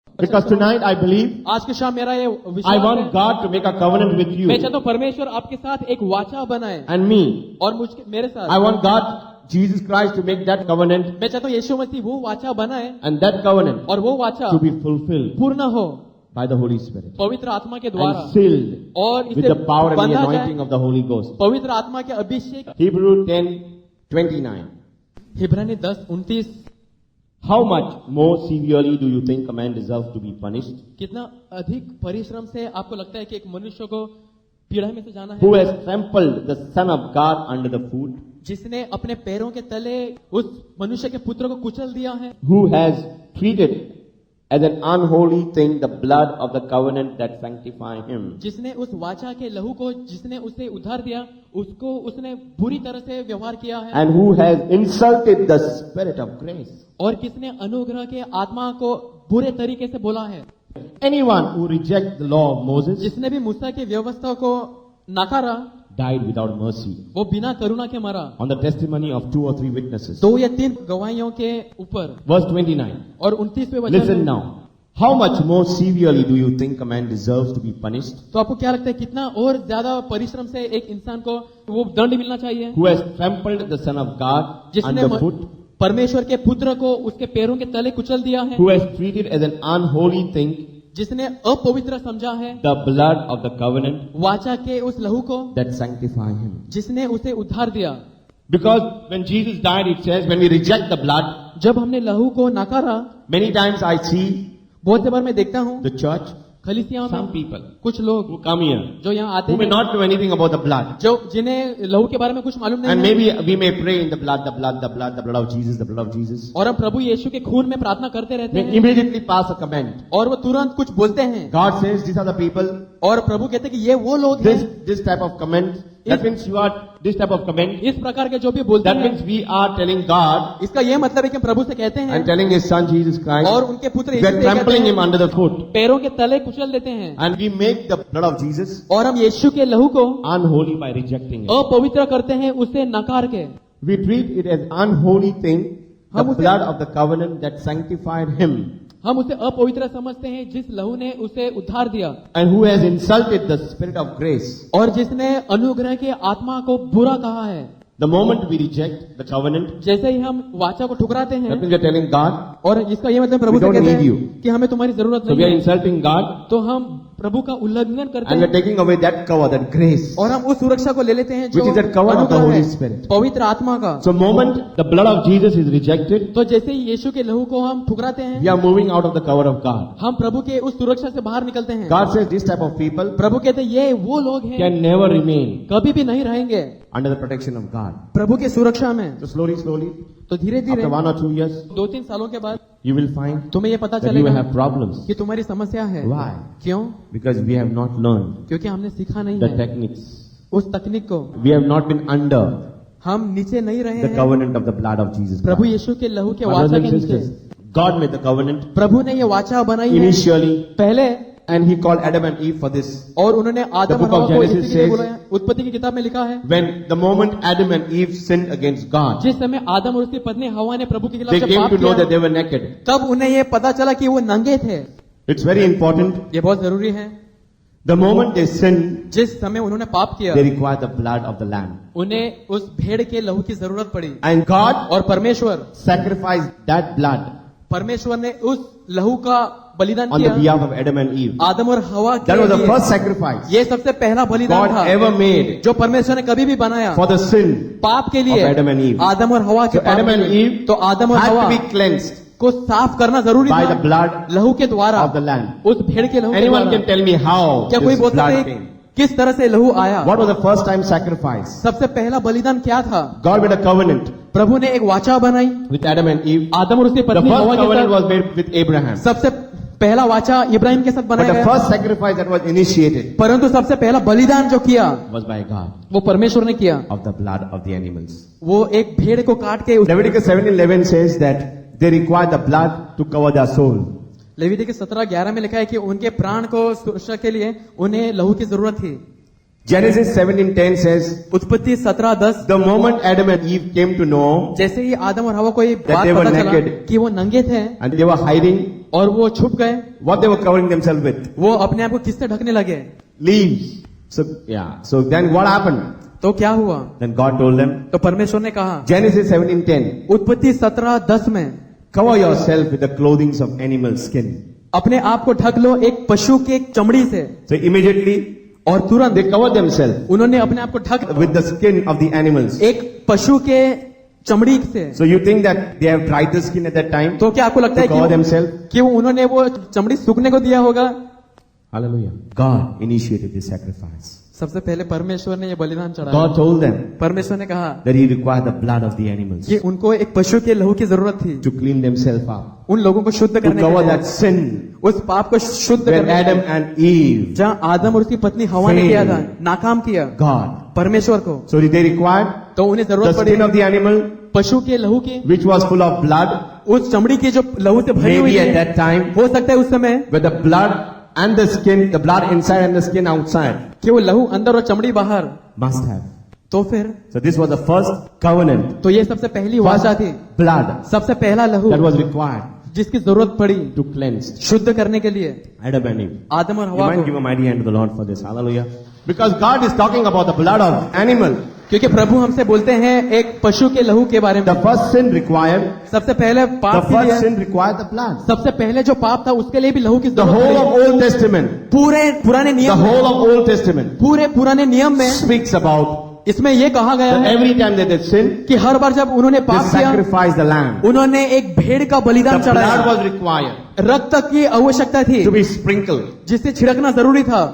Because tonight I believe आज की शाम मेरा ये I विश्वास want है, God to make a covenant with you मैं चाहता हूँ परमेश्वर आपके साथ एक वाचा बनाए and me. और मेरे साथ I want God, Jesus Christ, to make that covenant मैं चाहता हूँ यीशु मसीह वो वाचा बनाए and that covenant और वो वाचा to be fulfilled पूर्ण हो by the Holy Spirit पवित्र आत्मा के द्वारा and sealed और with इसे the power and the बंधा जाए anointing of the Holy Ghost. पवित्र आत्मा के अभिषेक। Hebrew 10:29. हिब्रानी 10:29 How much more severely do you think a man deserves to be punished? कितना अधिक परिश्रम से आपको लगता है कि एक मनुष्य को पीड़ा में से जाना Who है has trampled the Son of God under the foot? जिसने अपने पैरों के तले उस मनुष्य के पुत्र को कुचल दिया है, Who has treated as an unholy thing the blood of the covenant that sanctifies him? जिसने उस वाचा के लहू को जिसने उसे उधार दिया उसको उसने बुरी तरह से व्यवहार किया है। And who has insulted the Spirit of grace? और किसने अनुग्रह के आत्मा को बुरे तरीके से बोला है। Anyone who rejects the law of Moses जिसने भी मूसा की व्यवस्था को नकारा died without mercy वो बिना करुणा के मरा, on the testimony of 2 or 3 witnesses. 2 या 3 गवाहियों के ऊपर। Verse 29. और 29वें वचन Listen में, now. How much more severely do you think a man deserves to be punished? तो आपको क्या लगता है कितना और ज्यादा परिश्रम से एक इंसान को वो दंड मिलना चाहिए Who has trampled the Son of God जिसने underfoot? परमेश्वर के पुत्र को उसके पैरों के तले कुचल दिया है, Who has treated as an unholy thing जिसने अपवित्र समझा है the blood of the covenant वाचा के उस लहू को that sanctifies him? जिसने उसे उद्धार दिया। Because when Jesus died, it says, when we reject the blood, जब हमने लहू को नकारा, many times I see बहुत से बार मैं देखता हूँ the church, खलीसियाओं some में people कुछ लोग who come here, जो यहाँ आते who may हैं not know anything about the blood. जो जिन्हें लहू के बारे में कुछ मालूम And नहीं है, maybe we may pray in the blood, the blood, the blood, the blood of Jesus, the blood of Jesus. और हम प्रभु यीशु के खून में प्रार्थना करते रहते Then हैं immediately pass a comment. और वो तुरंत कुछ बोलते हैं God says, these are the people. और प्रभु कहते हैं कि ये वो लोग हैं। This type of comment. That means you are this type of comment. इस प्रकार के जो भी बोलते That हैं, means we are telling God इसका ये मतलब है कि हम प्रभु से कहते हैं and telling His Son Jesus Christ. और उनके पुत्र We यीशु are से कहते trampling Him हैं, under the foot. पैरों के तले कुचल देते हैं And we make the blood of Jesus और हम यीशु के लहू को unholy by rejecting it. अपवित्र करते हैं उसे नकार के। We treat it as unholy thing, the हम उसे- blood of the covenant that sanctified Him. हम उसे अपवित्र समझते हैं जिस लहू ने उसे उद्धार दिया And who has insulted the Spirit of grace. और जिसने अनुग्रह के आत्मा को बुरा कहा है। The moment we reject the covenant, जैसे ही हम वाचा को ठुकराते that हैं means we are telling God, और इसका ये मतलब प्रभु We से don't कहते need you. हैं कि हमें तुम्हारी जरूरत so we नहीं are है, insulting God तो हम प्रभु का उल्लंघन करते and we are हैं taking away that cover, that grace. और हम उस सुरक्षा को ले लेते हैं जो Which is that cover of the अनुग्रह Holy है, Spirit. पवित्र आत्मा का। So moment the blood of Jesus is rejected, तो जैसे ही यीशु के लहू को हम ठुकराते we हैं are moving out of the cover of God. हम प्रभु के उस सुरक्षा से बाहर निकलते हैं। God says this type of people प्रभु कहते हैं ये वो लोग हैं can never remain कभी भी नहीं रहेंगे under the protection of God. प्रभु की सुरक्षा में। So slowly, तो धीरे धीरे after 1 or 2 years, 2-3 सालों के बाद you will find तुम्हें ये पता that you will चलेगा have problems. कि तुम्हारी समस्या है। Why? क्यों? Because we have not learned क्योंकि हमने सीखा नहीं the है techniques. उस तकनीक को, We have not been under हम नीचे नहीं रहे the हैं covenant of the blood of Jesus Prabhu Christ. यीशु के लहू के Brothers वाचा and के नीचे। sisters, God made the covenant प्रभु ने ये वाचा बनाई है initially, पहले and He called Adam and Eve for this. और उन्होंने आदम book और of हवा को Genesis इसी के लिए says- बुलाया। उत्पत्ति की किताब में लिखा है When the moment Adam and Eve sinned against God, जिस समय आदम और उसकी पत्नी हवा ने प्रभु के खिलाफ they जब came पाप to know that किया they were naked. तब उन्हें ये पता चला कि वो नंगे थे। It's very important. ये बहुत जरूरी है। The moment they sinned, जिस समय उन्होंने पाप किया they required the blood of the lamb. उन्हें उस भेड़ के लहू की जरूरत पड़ी And God और परमेश्वर sacrificed that blood परमेश्वर ने उस लहू का बलिदान on the किया behalf of Adam and Eve. आदम और हवा That was के the लिए। first sacrifice ये सबसे पहला बलिदान God था ever made जो परमेश्वर ने कभी भी बनाया for the sin पाप के लिए of Adam and Eve. आदम और हवा के So पाप Adam के and लिए। Eve तो आदम और had हवा to be cleansed को साफ करना जरूरी by the था blood लहू के द्वारा of the lamb. उस भेड़ के लहू के Anyone द्वारा। can tell me how क्या कोई this बोल सकते blood हैं came? किस तरह से लहू आया? What was the first time sacrifice? सबसे पहला बलिदान क्या था? God made a covenant प्रभु ने एक वाचा बनाई with Adam and Eve. आदम और उसकी The पत्नी हवा first के covenant साथ। was made with Abraham. सबसे पहला वाचा इब्राहिम के साथ But बनाया the गया, first sacrifice that was initiated परंतु सबसे पहला बलिदान जो किया was by God वो परमेश्वर ने किया। of the blood of the animals. वो एक भेड़ को काट के Leviticus 7:11 says that they require the blood to cover their soul. लेवीतिकुस 17:11 में लिखा है कि उनके प्राण को सुरक्षा के लिए उन्हें लहू की जरूरत थी। Genesis 17:10 says, उत्पत्ति 17:10 the moment Adam and Eve came to know जैसे ही आदम और हवा को ये That बात they were पता चला naked. कि वो नंगे थे and they were hiding और वो छुप गए, What they were covering themselves with? वो अपने आप को किससे ढकने लगे? Leaves. So then what happened? तो क्या हुआ? Then God told them, तो परमेश्वर ने कहा, Genesis 17:10, उत्पत्ति 17:10 में, cover yourself with the clothing of animal skin. अपने आप को ढक लो एक पशु के चमड़ी से। So immediately और तुरंत they covered themselves उन्होंने अपने आप को ढक with the skin of the animals. एक पशु के चमड़ी से। So you think that they have dried the skin at that time तो क्या आपको लगता है to cover themselves? कि उन्होंने वो चमड़ी सूखने को दिया होगा? Hallelujah. God initiated this sacrifice. सबसे पहले परमेश्वर ने ये बलिदान चढ़ाया। God told them परमेश्वर ने कहा that He required the blood of the animals कि उनको एक पशु के लहू की जरूरत थी, to clean themselves up, उन लोगों को शुद्ध to करने के cover लिए, that sin उस पाप को शुद्ध where करने के Adam लिए, and Eve, जहाँ आदम और उसकी पत्नी हवा ने failed किया था, नाकाम किया God. परमेश्वर को। So they required तो उन्हें the जरूरत पड़ी skin of the animal पशु के लहू की, which was full of blood. उस चमड़ी की जो लहू से भरी हुई Maybe at है। that time हो सकता है उस समय where the blood and the skin, the blood inside and the skin outside कि वो लहू अंदर और चमड़ी बाहर। must have. तो फिर So this was the first covenant, तो ये सबसे पहली वाचा थी, blood सबसे पहला लहू that was required जिसकी जरूरत पड़ी to cleanse शुद्ध करने के लिए Adam and Eve. आदम और You हवा might give को। a mighty hand to the Lord for this. Hallelujah. Because God is talking about the blood of animal. क्योंकि प्रभु हमसे बोलते हैं एक पशु के लहू के बारे में। The first sin required, सबसे पहले the पाप के first लिए, sin required the blood. सबसे पहले जो पाप था उसके लिए भी लहू की The जरूरत whole of पड़ी। Old Testament, पूरे पुराने the नियम में, whole of Old Testament पूरे पुराने नियम में speaks about इसमें ये कहा गया that है every time that they sin, कि हर बार जब उन्होंने they पाप किया, sacrifice the lamb. उन्होंने एक भेड़ का The बलिदान blood चढ़ाया। was required रक्त की आवश्यकता थी to be sprinkled. जिससे छिड़कना जरूरी था।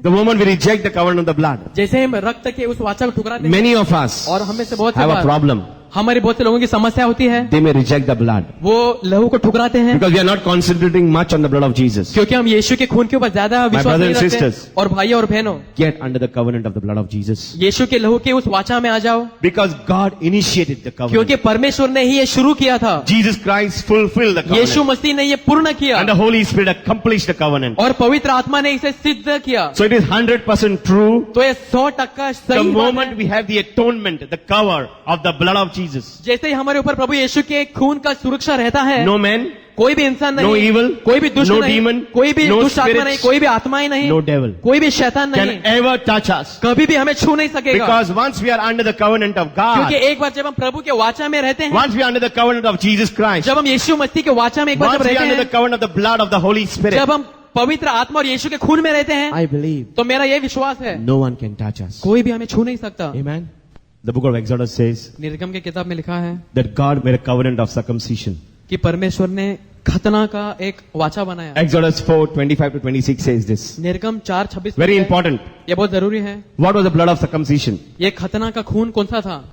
The moment we reject the covenant of the blood, जैसे हम रक्त के उस वाचा को ठुकराते हैं, many of us और हमें से बहुत से have a बार problem. हमारी बहुत से लोगों की समस्या होती है, They may reject the blood वो लहू को ठुकराते हैं because we are not concentrating much on the blood of Jesus. क्योंकि हम यीशु के खून के ऊपर ज्यादा विश्वास brothers नहीं and रखते। sisters. और भाइयों और बहनों, Get under the covenant of the blood of Jesus. यीशु के लहू के उस वाचा में आ जाओ, Because God initiated the covenant. क्योंकि परमेश्वर ने ही ये शुरू किया था। Jesus Christ fulfilled the Yeshu covenant. मसीह ने ये पूर्ण किया And the Holy Spirit accomplished the covenant. और पवित्र आत्मा ने इसे सिद्ध किया। So it is 100% true. तो ये 100% The सही बात moment है। we have the atonement, the cover of the blood of Jesus. जैसे ही हमारे ऊपर प्रभु यीशु के खून का सुरक्षा रहता है, No man, कोई भी इंसान नहीं, no evil, कोई भी दुष्ट no नहीं, demon, कोई भी no दुष्ट आत्मा spirits, नहीं, कोई भी आत्माएं नहीं, no devil कोई भी शैतान can नहीं, ever touch us. कभी भी हमें छू नहीं सकेगा। Because once we are under the covenant of God, क्योंकि एक बार जब हम प्रभु के वाचा में रहते हैं, once we are under the covenant of Jesus Christ, जब हम यीशु मसीह के वाचा में एक बार once जब we are रहते under the हैं, covenant of the blood of the Holy Spirit, जब हम पवित्र आत्मा और यीशु के खून में रहते हैं, I believe तो मेरा ये विश्वास है no one can touch us. कोई भी हमें छू नहीं सकता। Amen. The book of Exodus says निर्गम के किताब में लिखा है that God made a covenant of circumcision. कि परमेश्वर ने खतना का एक वाचा बनाया। Exodus 4:25 to 26 says this. निर्गम 4:26 Very important. ये बहुत जरूरी है। What was the blood of circumcision? ये खतना का खून कौन सा था?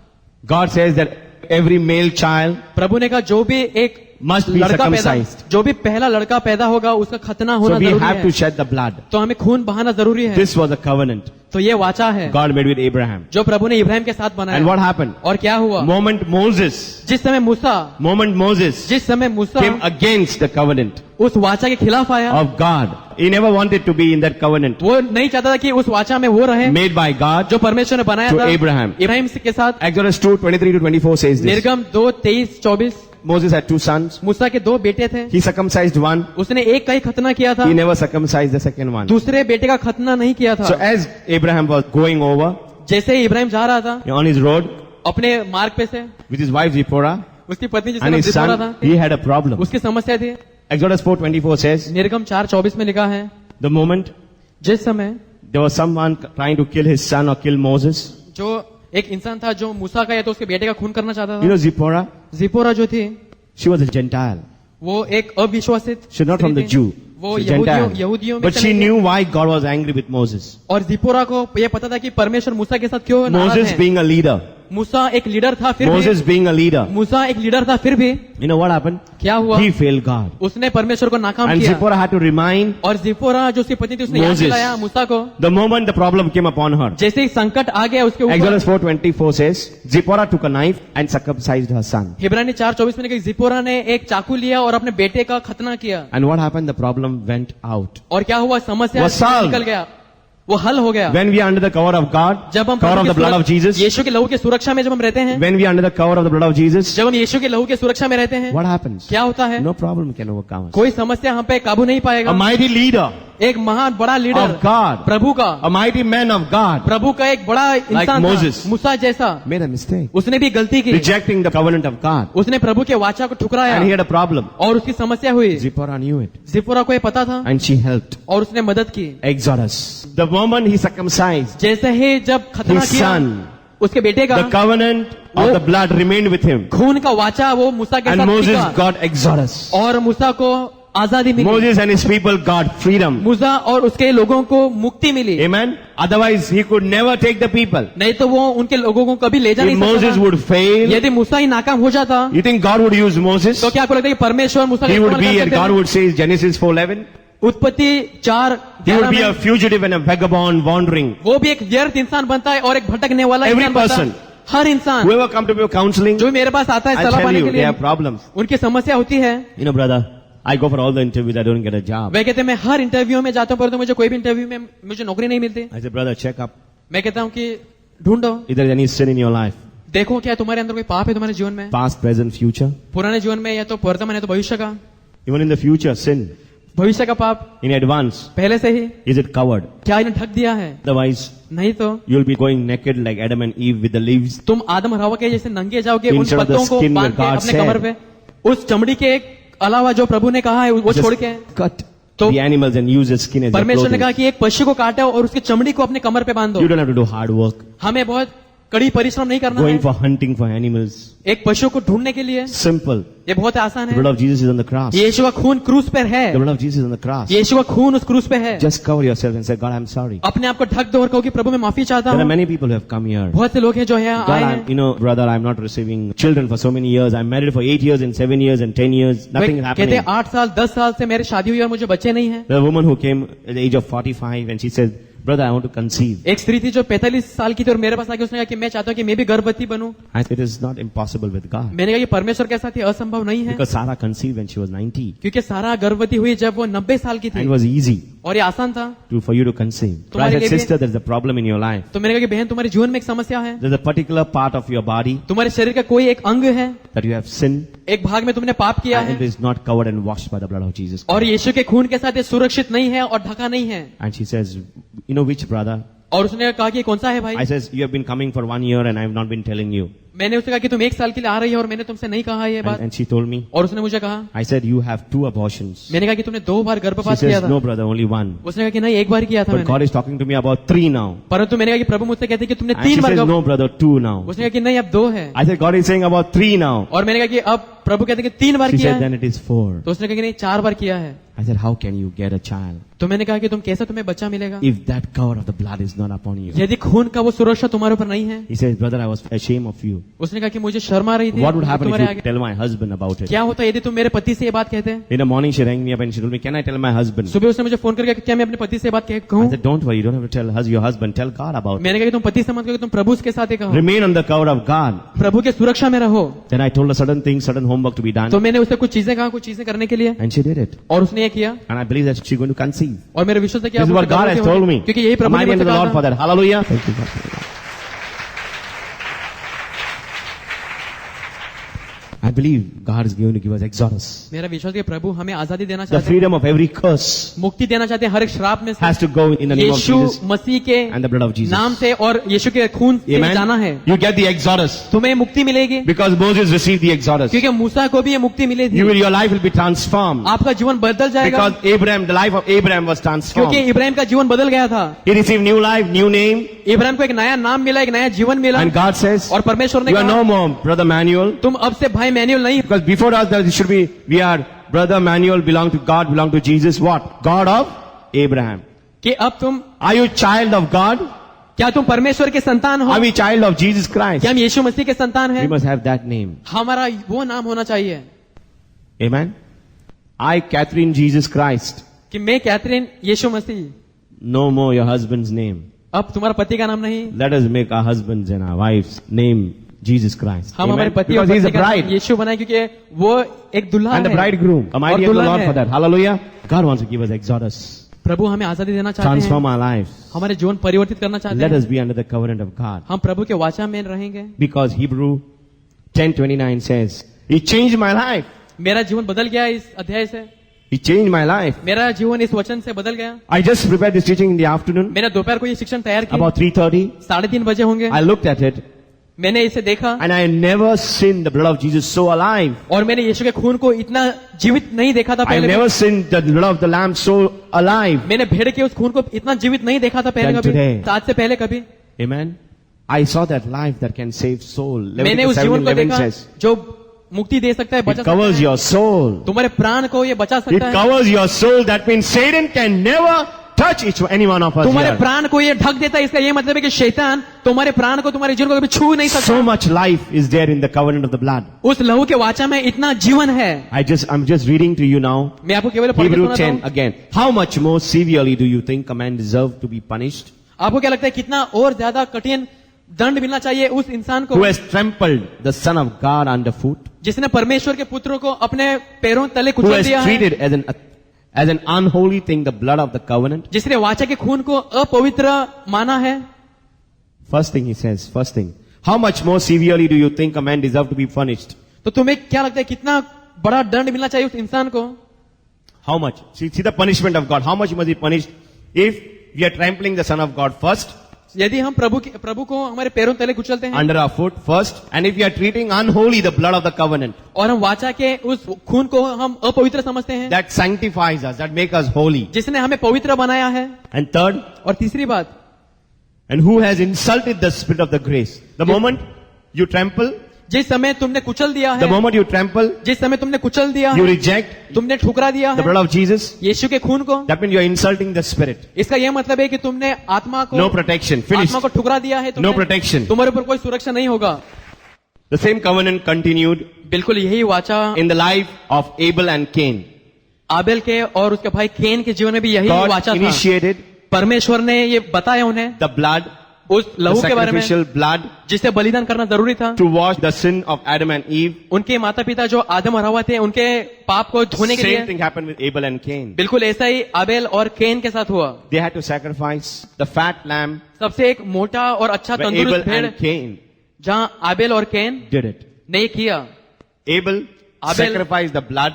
God says that every male child प्रभु ने कहा जो भी एक must be लड़का पैदा, circumcised. जो भी पहला लड़का पैदा होगा उसका खतना होना So we जरूरी have है। to shed the blood. तो हमें खून बहाना जरूरी है। This was a covenant तो ये वाचा है God made with Abraham. जो प्रभु ने इब्राहिम के साथ And बनाया। what happened? और क्या हुआ? Moment Moses जिस समय जिस समय मूसा came against the covenant उस वाचा के खिलाफ आया, of God. He never wanted to be in that covenant वो नहीं चाहता था कि उस वाचा में वो रहे made by God. जो परमेश्वर ने बनाया To था Abraham. इब्राहिम के साथ। Exodus 2:23 to 24 says this. निर्गम 2:23-24 Moses had two sons. मूसा के 2 बेटे थे, He circumcised one. उसने एक का ही खतना किया था, He never circumcised the second one. दूसरे बेटे का खतना नहीं किया था। So as Abraham was going over जैसे ही इब्राहिम जा रहा था on his road अपने मार्ग पे से, with his wife Zipporah उसकी पत्नी जिसका and नाम his जिपोरा son, था, he had a problem. उसकी समस्या थी। Exodus 4:24 says, निर्गम 4:24 में लिखा है the moment जिस समय there was someone trying to kill his son or kill Moses, जो एक इंसान था जो मूसा का या तो उसके बेटे का खून करना चाहता you था। know Zipporah, जिपोरा जो थी she was a Gentile. वो एक अविश्वासित She's not from स्त्री the थी। Jew. वो She's a Gentile. यहूदियों में But से she नहीं थी। knew why God was angry with Moses. और जिपोरा को ये पता था कि परमेश्वर मूसा के साथ क्यों नाराज Moses है। being a leader. मूसा एक लीडर था फिर Moses भी, being a leader. मूसा एक लीडर था फिर भी You know what happened? क्या हुआ? He failed God. उसने परमेश्वर को नाकाम And किया। Zipporah had to remind और जिपोरा जो उसकी पत्नी थी उसने याद Moses. दिलाया मूसा को। the moment the problem came upon her. जैसे ही संकट आ गया उसके ऊपर, Exodus 4:24 says, Zipporah took a knife and circumcised her son. हिब्रानी 4:24 में लिखा, जिपोरा ने एक चाकू लिया और अपने बेटे का खतना किया। And what happened? The problem went out. और क्या हुआ? समस्या Was solved. निकल गया। वो हल हो गया। When we are under the cover of God, जब हम cover of the blood of Jesus, यीशु के लहू की सुरक्षा में जब हम रहते हैं, when we are under the cover of the blood of Jesus, जब हम यीशु के लहू की सुरक्षा में रहते हैं, what happens? क्या होता है? No problem can overcome us. कोई समस्या हम पे काबू नहीं पाएगा। A mighty leader एक महान बड़ा लीडर of God, प्रभु का, a mighty man of God, प्रभु का एक बड़ा इंसान Moses. था, मूसा जैसा, made a mistake, उसने भी गलती की, rejecting the covenant of God, उसने प्रभु के वाचा को ठुकराया and he had a problem. और उसकी समस्या हुई। Zipporah knew it, जिपोरा को ये पता था and she helped. और उसने मदद की। Exodus. The moment he circumcised जैसे ही जब खतना his किया son, उसके बेटे का, the covenant of the blood remained with him, खून का वाचा वो मूसा के and साथ Moses टिका got Exodus. और मूसा को आजादी मिली। Moses and his people got freedom. मूसा और उसके लोगों को मुक्ति मिली। Amen. Otherwise, he could never take the people. नहीं तो वो उनके लोगों को कभी ले जा If नहीं Moses सकता। would fail, यदि मूसा ही नाकाम हो जाता you think God would use Moses? तो क्या आपको लगता है कि परमेश्वर मूसा का He would इस्तेमाल be, कर and सकते God हैं? would say, Genesis 4:11, उत्पत्ति 4 he would 11 be a में fugitive and a vagabond wandering. वो भी एक व्यर्थ इंसान बनता है और एक भटकने वाला Every इंसान बनता है। person. हर इंसान Whoever come to me for counseling, जो मेरे पास आता है I सलाह tell पाने you, के they लिए, have problems. उनकी समस्या होती है। You know, brother, I go for all the interviews, I don't get a job. वे कहते हैं मैं हर इंटरव्यू में जाता हूँ परंतु मुझे कोई भी इंटरव्यू में मुझे नौकरी नहीं मिलती। I say, brother, check up. मैं कहता हूँ कि ढूंढो, Is there any sin in your life? देखो क्या तुम्हारे अंदर कोई पाप है तुम्हारे जीवन में, Past, present, future? पुराने जीवन में या तो वर्तमान या तो भविष्य का। Even in the future, sin. भविष्य का पाप In advance, पहले से ही is it covered? क्या इन्हें ढक दिया है? Otherwise, नहीं तो you'll be going naked like Adam and Eve with the leaves. तुम आदम और हवा के जैसे नंगे जाओगे उन Instead of the पत्तों को skin बांध that के God अपने said. कमर पे, उस चमड़ी के अलावा जो प्रभु ने कहा है वो Just छोड़ के। cut तो the animals and use the skin as your परमेश्वर ने clothing. कहा कि एक पशु को काटो और उसकी चमड़ी को अपने कमर पे बांध दो। You don't have to do hard work. हमें बहुत कड़ी परिश्रम नहीं करना Going है for hunting for animals. एक पशु को ढूंढने के लिए। Simple. ये बहुत आसान The है। blood of Jesus is on the cross. यीशु का खून क्रूस पर है। The blood of Jesus is on the cross. यीशु का खून उस क्रूस पे है। Just cover yourself and say, God, I'm sorry. अपने आप को ढक दो और कहो कि प्रभु मैं माफी चाहता There are हूँ। many people who have come here. बहुत से लोग हैं जो यहाँ आए God, हैं। you know, brother, I'm not receiving children for so many years. I'm married for 8 years and 7 years and 10 years. Way Nothing is कहते happening. हैं 8 साल 10 साल से मेरी शादी हुई और मुझे बच्चे नहीं हैं। There's a woman who came at the age of 45 and she said, brother, I want to conceive. एक स्त्री थी जो 45 साल की थी और मेरे पास आके उसने कहा कि मैं चाहता हूँ कि मैं भी गर्भवती बनूं। I said, it is not impossible with God. मैंने कहा कि परमेश्वर के साथ ये असंभव नहीं है, Because Sarah conceived when she was 90. क्योंकि सारा गर्भवती हुई जब वो 90 साल की And it थी was easy और ये आसान था। for you to conceive. But I तुम्हारे said, लिए भी- sister, there's a problem in your life. तो मैंने कहा कि बहन तुम्हारे जीवन में एक समस्या है, There's a particular part of your body तुम्हारे शरीर का कोई एक अंग है, that you have sinned एक भाग में तुमने पाप किया and it है is not covered and washed by the blood of Jesus और Christ. यीशु के खून के साथ ये सुरक्षित नहीं है और ढका नहीं है। And she says, you know which brother? और उसने कहा कि कौन सा है भाई? I says, you have been coming for 1 year and I have not been telling you. मैंने उससे कहा कि तुम 1 साल के लिए आ रही है और मैंने तुमसे नहीं कहा ये बात। And she told me, और उसने मुझे कहा, I said, you have 2 abortions. मैंने कहा कि तुमने 2 बार She गर्भपात किया says, था। no brother, only 1. उसने कहा कि नहीं 1 बार किया था But मैंने। God is talking to me about 3 now. परंतु मैंने कहा कि प्रभु मुझसे कहते हैं कि तुमने And she 3 bar says, no brother, 2 now. उसने कहा कि नहीं अब 2 है। I said, God is saying about 3 now. और मैंने कहा कि अब प्रभु कहते हैं कि 3 बार She किया said, है। then it is 4. तो उसने कहा कि नहीं 4 बार किया है। I said, how can you get a child तो मैंने कहा कि तुम कैसे तुम्हें बच्चा मिलेगा if that cover of the blood is not upon you? यदि खून का वो सुरक्षा तुम्हारे ऊपर नहीं है। He says, brother, I was ashamed of you. उसने कहा कि मुझे शर्म आ रही थी What would happen if तुम्हारे you आगे। tell my husband about it? क्या होता यदि तुम मेरे पति से ये बात कहते? In the morning, she rang me up and she told me, can I tell my husband? सुबह उसने मुझे फोन करके कहा, क्या मैं अपने पति से ये बात I कहूँ? said, don't worry, you don't have to tell your husband, tell God about it. मैंने कहा कि तुम पति से मत कहो, तुम प्रभु के साथ ही कहो, Remain under the cover of God. प्रभु के सुरक्षा में रहो। Then I told her certain things, certain homework to be done. तो मैंने उसे कुछ चीजें कहा, कुछ चीजें करने के लिए, And she did it. और उसने ये किया And I believe that she's going to conceive. और मेरा विश्वास है कि This आप is उससे what God has गर्भवती told होंगे, me. क्योंकि यही I'm प्रभु ने mighty मुझसे unto the कहा Lord था। for that. Hallelujah. Thank you, God. I believe God is going to give us exodus. मेरा विश्वास है कि प्रभु हमें आजादी देना The चाहते हैं, freedom of every curse मुक्ति देना चाहते हैं हर एक श्राप में से, has to go in the name of Yeshu Jesus मसीह के and the blood of Jesus. नाम से और यीशु के खून से जाना है। Amen. You get the exodus तुम्हें मुक्ति मिलेगी because Moses received the exodus. क्योंकि मूसा को भी ये मुक्ति मिली थी। Your life will be transformed आपका जीवन बदल जाएगा because Abraham, the life of Abraham was क्योंकि transformed. इब्राहिम का जीवन बदल गया था। He received new life, new name, Ibrahim को एक नया नाम मिला, एक नया जीवन मिला, and God says, और परमेश्वर ने you are कहा no more brother Manuel. तुम अब से भाई मैनुअल नहीं, Because before us there should be, we are brother Manuel, belong to God, belong to Jesus. What? God of Abraham. कि अब तुम, Are you child of God? क्या तुम परमेश्वर के संतान हो? Are we child of Jesus Christ? क्या हम यीशु मसीह के संतान We हैं? must have that name. हमारा वो नाम होना चाहिए Amen. I, Catherine Jesus Christ. कि मैं कैथरीन यीशु मसीह, No more your husband's name. अब तुम्हारा पति का नाम नहीं, Let us make our husbands and our wives name Jesus Christ. हम हमारे Amen. पति और Because he is पत्नी the का नाम bride यीशु बनाए क्योंकि वो एक दुल्हा and the है bridegroom. Am I और the दुल्हन Lord है। for that? Hallelujah. God wants to give us exodus. प्रभु हमें आजादी देना चाहते transform हैं, our lives. हमारे जीवन परिवर्तित करना चाहते Let हैं। us be under the covenant of God. हम प्रभु के वाचा में रहेंगे। Because Hebrew 10:29 says, He changed my life. मेरा जीवन बदल गया इस अध्याय से, He changed my life. मेरा जीवन इस वचन से बदल गया। I just prepared this teaching in the afternoon, मैंने दोपहर को ये शिक्षण तैयार किया, about 3:30. 3:30 बजे होंगे। I looked at it, मैंने इसे देखा and I never seen the blood of Jesus so alive. और मैंने यीशु के खून को इतना जीवित नहीं देखा था I पहले never seen the blood of the Lamb so alive. मैंने भेड़ के उस खून को इतना जीवित नहीं देखा था पहले Than कभी, today. आज से पहले कभी। Amen. I saw that life that can save soul. मैंने उस Leviticus जीवन को 7:11 देखा says, जो मुक्ति दे सकता है, बचा It सकता covers है, your soul. तुम्हारे प्राण को ये बचा It सकता है, covers your soul. That means Satan can never touch any one of us तुम्हारे here. प्राण को ये ढक देता है। इसका ये मतलब है कि शैतान तुम्हारे प्राण को, तुम्हारे जीवन को कभी छू नहीं सकता। So much life is there in the covenant of the blood. उस लहू के वाचा में इतना जीवन है। I'm just reading to you now. मैं आपको केवल पढ़ के Hebrew सुनाता 10 हूं। again. How much more severely do you think a man deserve to be punished? आपको क्या लगता है कितना और ज्यादा कठिन दंड मिलना चाहिए उस इंसान को Who has trampled the Son of God underfoot? जिसने परमेश्वर के पुत्रों को अपने पैरों तले Who कुचल has दिया है, treated as an unholy thing the blood of the covenant? जिसने वाचा के खून को अपवित्र माना है। First thing he says, first thing. How much more severely do you think a man deserve to be punished? तो तुम्हें क्या लगता है कितना बड़ा दंड मिलना चाहिए उस इंसान को? How much? See the punishment of God. How much must be punished if we are trampling the Son of God first, यदि हम प्रभु को हमारे पैरों तले कुचलते हैं under our foot first, and if we are treating unholy the blood of the covenant, और हम वाचा के उस खून को हम अपवित्र समझते हैं, that sanctifies us, that make us holy. जिसने हमें पवित्र बनाया है। And third, और तीसरी बात, and who has insulted the spirit of the grace. The moment you trample, जिस समय तुमने कुचल दिया the है, moment you trample, जिस समय तुमने कुचल दिया you है, reject तुमने ठुकरा दिया the है blood of Jesus, यीशु के खून को, that means you are insulting the spirit. इसका यह मतलब है कि तुमने आत्मा को, No protection. Finished. आत्मा को ठुकरा दिया है तुमने, No protection. तुम्हारे ऊपर कोई सुरक्षा नहीं होगा। The same covenant continued बिल्कुल यही वाचा in the life of Abel and Cain. Abel के और उसके भाई केन के जीवन में भी यही God वाचा था। initiated परमेश्वर ने ये बताया उन्हें the blood, उस the लहू के बारे में sacrificial blood, जिसे बलिदान करना जरूरी था। to wash the sin of Adam and Eve. उनके माता पिता जो आदम और हवा थे, उनके पाप को धोने के Same लिए thing happened with Abel and Cain. बिल्कुल ऐसा ही आबेल और केन के साथ हुआ। They had to sacrifice the fat lamb. सबसे एक मोटा और अच्छा When Abel तंदुरुस्त भेड़, and Cain जहाँ आबेल और केन did it. ने किया, Abel Abel- sacrificed the blood,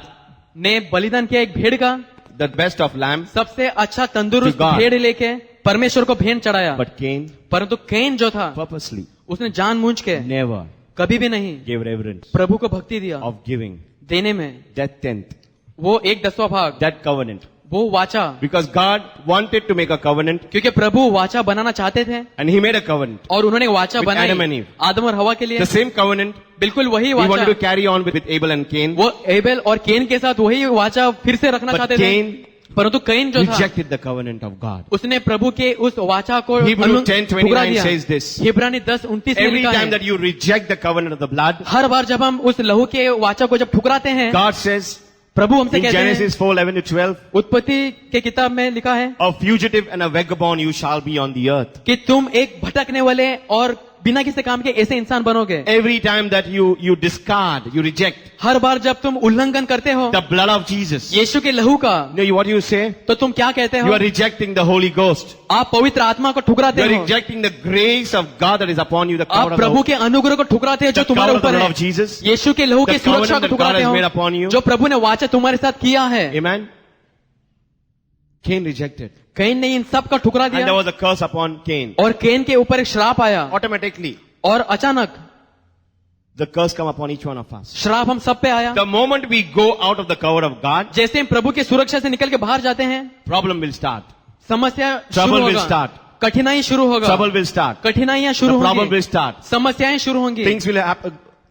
ने बलिदान किया एक भेड़ का, the best of lamb, सबसे अच्छा तंदुरुस्त To God. भेड़ लेके परमेश्वर को भेंट चढ़ाया। but Cain परंतु केन जो था, purposely उसने जानबूझ के never कभी भी नहीं gave reverence प्रभु को भक्ति दिया। of giving देने में that tenth, वो 1/10वां भाग, that covenant. वो वाचा, Because God wanted to make a covenant क्योंकि प्रभु वाचा बनाना चाहते थे and He made a covenant. और उन्होंने वाचा With Adam and बनाई Eve. आदम और हवा के लिए। The same covenant बिल्कुल वही He वाचा, wanted to carry on with Abel and Cain. वो एबेल और केन के साथ वही वाचा फिर से रखना But चाहते थे। Cain परंतु कैन जो था, rejected the covenant of God. उसने प्रभु के उस वाचा को Hebrew ठुकरा 10:29 दिया। says this. हिब्रानी 10:29 में Every लिखा time है, that you reject the covenant of the blood, हर बार जब हम उस लहू के वाचा को जब ठुकराते हैं, God says प्रभु हमसे in कहते हैं, Genesis 4:11-12, उत्पत्ति के किताब में लिखा है a fugitive and a vagabond you shall be on the earth. कि तुम एक भटकने वाले और बिना किसी काम के ऐसे इंसान बनोगे। Every time that you discard, you reject हर बार जब तुम उल्लंघन करते हो the blood of Jesus, यीशु के लहू का, you know what you say? तो तुम क्या कहते You हो? are rejecting the Holy Ghost. आप पवित्र आत्मा को You ठुकराते are हो, rejecting the grace of God that is upon you, the आप cover of प्रभु the, के अनुग्रह को ठुकराते हो जो the तुम्हारे cover of the ऊपर blood है। of Jesus. यीशु के लहू The की सुरक्षा covenant को that God ठुकराते has made upon you. हो जो प्रभु ने वाचा तुम्हारे साथ किया है। Amen. Cain rejected. कैन ने इन सब का ठुकरा And there दिया was a curse upon Cain. और कैन के ऊपर एक श्राप आया Automatically, और अचानक the curse come upon each one of us. श्राप हम सब पे आया। The moment we go out of the cover of God, जैसे हम प्रभु की सुरक्षा से निकल के बाहर जाते हैं, problem will start. समस्या Trouble शुरू will होगा, start. कठिनाई शुरू होगा, Trouble will start. कठिनाइयां The शुरू problem will होंगी, start. समस्याएं शुरू होंगी,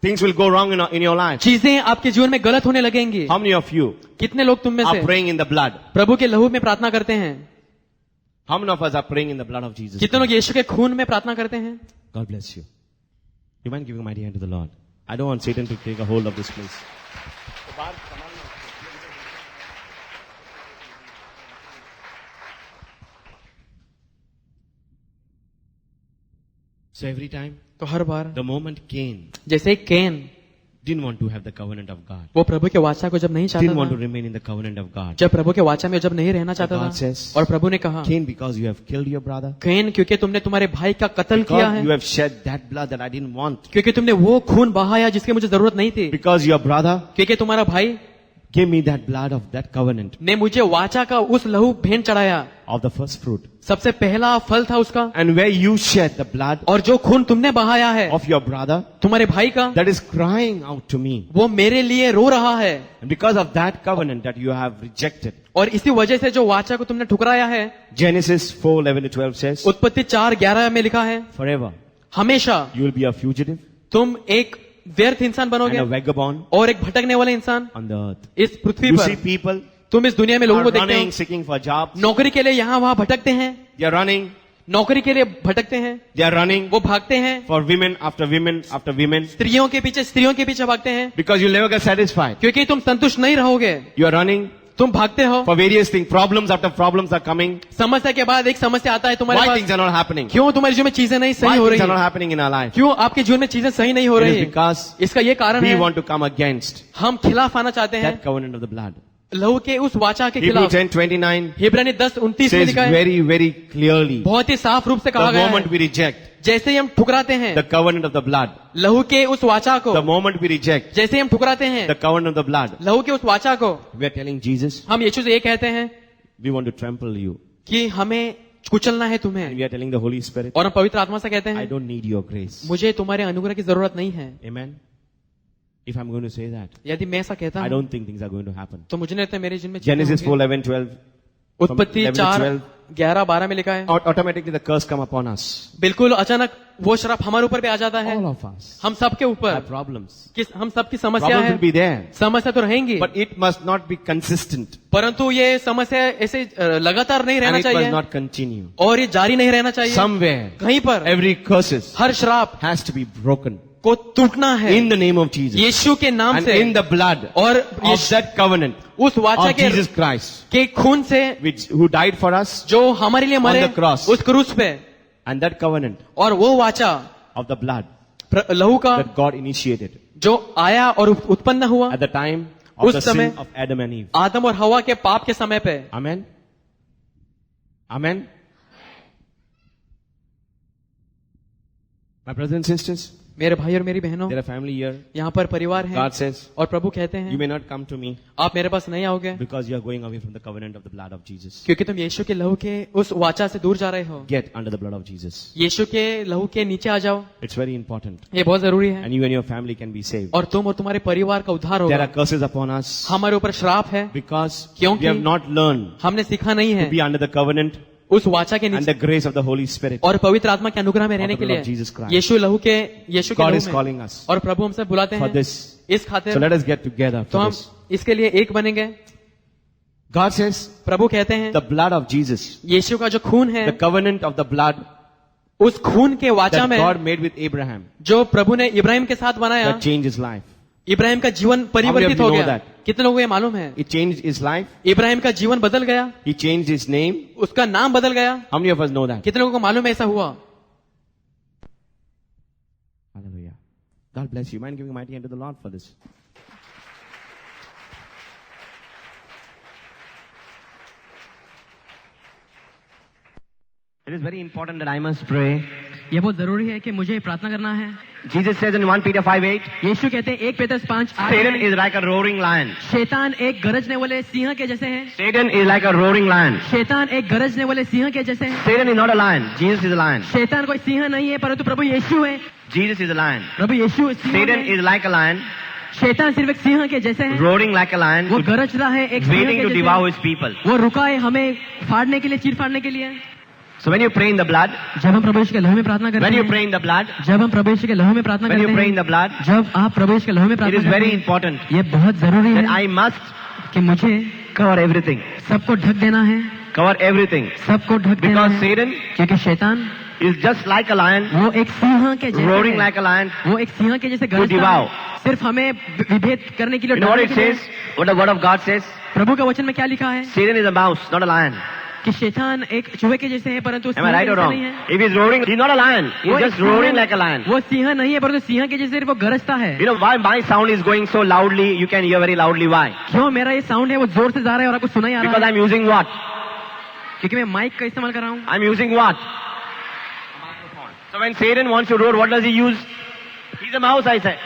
Things will go wrong in your life. चीजें आपके जीवन में गलत होने लगेंगी। How many of you कितने लोग तुम में are से praying in the blood? प्रभु के लहू में प्रार्थना करते हैं? How many of us are praying in the blood of Jesus? कितने लोग यीशु के खून में प्रार्थना करते हैं? God bless you. You mind giving a mighty hand to the Lord? I don't want Satan to take a hold of this place. So every time, तो हर बार the moment Cain जैसे can didn't want to have the covenant of God, वो प्रभु के वाचा को जब नहीं didn't चाहता want to था, remain in the covenant of God. जब प्रभु के वाचा में जब नहीं रहना चाहता God था, says, और प्रभु ने कहा, Cain, because you have killed your brother, can क्योंकि तुमने तुम्हारे भाई का कत्ल किया because है, you have shed that blood that I didn't want, क्योंकि तुमने वो खून बहाया जिसकी मुझे जरूरत नहीं थी, because your brother क्योंकि तुम्हारा भाई gave me that blood of that covenant ने मुझे वाचा का उस लहू भेंट चढ़ाया, of the first fruit, सबसे पहला फल था उसका, and where you shed the blood और जो खून तुमने बहाया है of your brother, तुम्हारे भाई का, that is crying out to me. वो मेरे लिए रो रहा है, And because of that covenant that you have rejected, और इसी वजह से जो वाचा को तुमने ठुकराया है, Genesis 4:11-12 says, उत्पत्ति 4:11 में लिखा है, forever हमेशा you will be a fugitive तुम एक व्यर्थ इंसान and बनोगे a vagabond और एक भटकने वाला इंसान on the earth. इस पृथ्वी You पर। see people तुम इस दुनिया में लोगों are को देखते running, हो, seeking for jobs. नौकरी के लिए यहाँ वहाँ भटकते हैं, They are running, नौकरी के लिए भटकते हैं, they are running वो भागते हैं, for women after women after women, स्त्रियों के पीछे भागते हैं, because you'll never get satisfied. क्योंकि तुम संतुष्ट नहीं रहोगे, You are running तुम भागते हो, for various things. Problems after problems are coming. समस्या के बाद एक समस्या आता है तुम्हारे Why pass, things are not happening? क्यों तुम्हारे जीवन में चीजें नहीं Why सही हो things रही are not है, happening in our life? क्यों आपके जीवन में चीजें सही नहीं हो It रही is है, because इसका ये कारण we है, want to come against हम खिलाफ आना चाहते हैं that covenant of the blood. लहू के उस वाचा के Hebrew खिलाफ। 10:29 हिब्रानी 10:29 में says लिखा है, very, very clearly, बहुत ही साफ रूप से the कहा गया moment है, we reject जैसे ही हम ठुकराते हैं the covenant of the blood, लहू के उस वाचा को, the moment we reject जैसे ही हम ठुकराते हैं the covenant of the blood, लहू के उस वाचा को, we are telling Jesus, हम यीशु से ये कहते हैं we want to trample you. कि हमें कुचलना है And तुम्हें, we are telling the Holy Spirit, और हम पवित्र आत्मा से कहते I हैं don't need your grace. मुझे तुम्हारे अनुग्रह की जरूरत नहीं है। Amen. If I'm going to say that, यदि मैं ऐसा कहता I हूँ don't think things are going to happen. तो मुझे नहीं लगता मेरे जीवन में चीजें Genesis होंगी। 4:11-12, उत्पत्ति from 11 to 12, 4:11-12 में लिखा है, automatically the curse come upon us. बिल्कुल अचानक वो श्राप हमारे ऊपर भी आ जाता है, All of us हम सबके have ऊपर, problems. कि हम सबकी समस्या Problems है, will be there, समस्या तो रहेंगी, but it must not be consistent परंतु ये समस्या ऐसे लगातार नहीं and रहना it must चाहिए not continue. और ये जारी नहीं रहना चाहिए। Somewhere, कहीं पर every curses हर श्राप has to be broken को टूटना है in the name of Jesus यीशु के नाम and से, in the blood और of that covenant उस वाचा of Jesus Christ, के खून से who died for us, जो हमारे लिए मरे the cross. उस क्रूस पे, and that covenant और वो वाचा of the blood लहू का that God initiated जो आया और उत्पन्न हुआ at the time of उस the sin समय of Adam and Eve. आदम और हवा के पाप के समय पे। Amen. Amen. My brothers and sisters, मेरे भाई और मेरी बहनों, there are family here. यहाँ पर परिवार है God says, और प्रभु कहते you हैं may not come to me आप मेरे पास नहीं आओगे because you are going away from the covenant of the blood of Jesus. क्योंकि तुम यीशु के लहू के उस वाचा से दूर जा रहे हो। Get under the blood of Jesus. यीशु के लहू के नीचे आ जाओ, It's very important. ये बहुत जरूरी है, And you and your family can be saved. और तुम और तुम्हारे परिवार का उद्धार There होगा। are curses upon us हमारे ऊपर श्राप है because क्योंकि we have not learned हमने सीखा नहीं to है be under the covenant उस वाचा के and नीचे the grace of the Holy Spirit. और पवित्र आत्मा के अनुग्रह में रहने of the के blood of लिए Jesus Christ. यीशु के God is लहू में, calling us और प्रभु हमसे बुलाते for हैं this. इस So खातिर, let us get together तो for हम this. इसके लिए एक बनेंगे। God says, प्रभु कहते हैं the blood of Jesus, यीशु का जो खून है, the covenant of the blood उस खून के वाचा that में God made with Abraham, जो प्रभु ने इब्राहिम के साथ बनाया, that changed his life. Ibrahim का जीवन परिवर्तित you हो know गया। that? कितने लोगों को ये मालूम है? It changed his life. Ibrahim का जीवन बदल गया, He changed his name. उसका नाम बदल गया। How many of us know that? कितने लोगों को मालूम है ऐसा हुआ? Hallelujah. God bless you. Mind giving a mighty hand to the Lord for this. It is very important that I must pray. ये बहुत जरूरी है कि मुझे प्रार्थना करना है। Jesus says in 1 Peter 5:8, यीशु कहते हैं 1 पेतरस 5:8 Satan is like a roaring lion. शैतान एक गरजने वाले सिंह के जैसे है। Satan is like a roaring lion. शैतान एक गरजने वाले सिंह के जैसे है। Satan is not a lion. Jesus is a lion. शैतान कोई सिंह नहीं है, परंतु प्रभु यीशु है। Jesus is a lion. Prabhu Yeshu Singh Satan है। is like a lion, शैतान सिर्फ एक सिंह के जैसे है, roaring like a lion, वो गरज रहा है एक सिंह waiting के to जैसे devour है। his people. वो रुका है हमें फाड़ने के लिए, चीर फाड़ने के लिए। So when you pray in the blood, जब हम प्रवेश के लहू में प्रार्थना करते when you हैं, pray in the blood, जब हम प्रवेश के लहू में प्रार्थना when you करते pray in हैं, the blood, जब आप प्रवेश के लहू में it प्रार्थना is करते very हैं, important ये बहुत जरूरी that है I must कि मुझे cover everything. सबको ढक देना है, Cover everything. सबको ढक देना Because है, Satan क्योंकि शैतान is just like a lion, वो एक सिंह के जैसे roaring है, like a lion. वो एक सिंह के जैसे गरजता devour. है, सिर्फ हमें विभेद करने के लिए, You know what डराने it के लिए। says? What the word of God says? प्रभु के वचन में क्या लिखा है? Satan is a mouse, not a lion. कि शैतान एक चूहे के जैसे है, परंतु Am I right or Singh wrong? नहीं है। If he's roaring, he's not a lion. वो He's एक just सिंह roaring है- like a lion. वो सिंह नहीं है, परंतु सिंह के जैसे वो गरजता है। You know why my sound is going so loudly? You can hear very loudly. Why? क्यों मेरा ये साउंड है वो जोर से जा रहा है और आपको सुनाई आ Because रहा है? I'm using what? क्योंकि मैं माइक का इस्तेमाल कर रहा हूँ। I'm using what? So when Satan wants to roar, what does he use? He's a mouse, I said.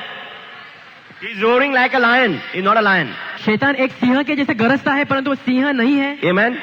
He's roaring like a lion. He's not a lion. शैतान एक सिंह के जैसे गरजता है, परंतु वो सिंह नहीं है। Amen.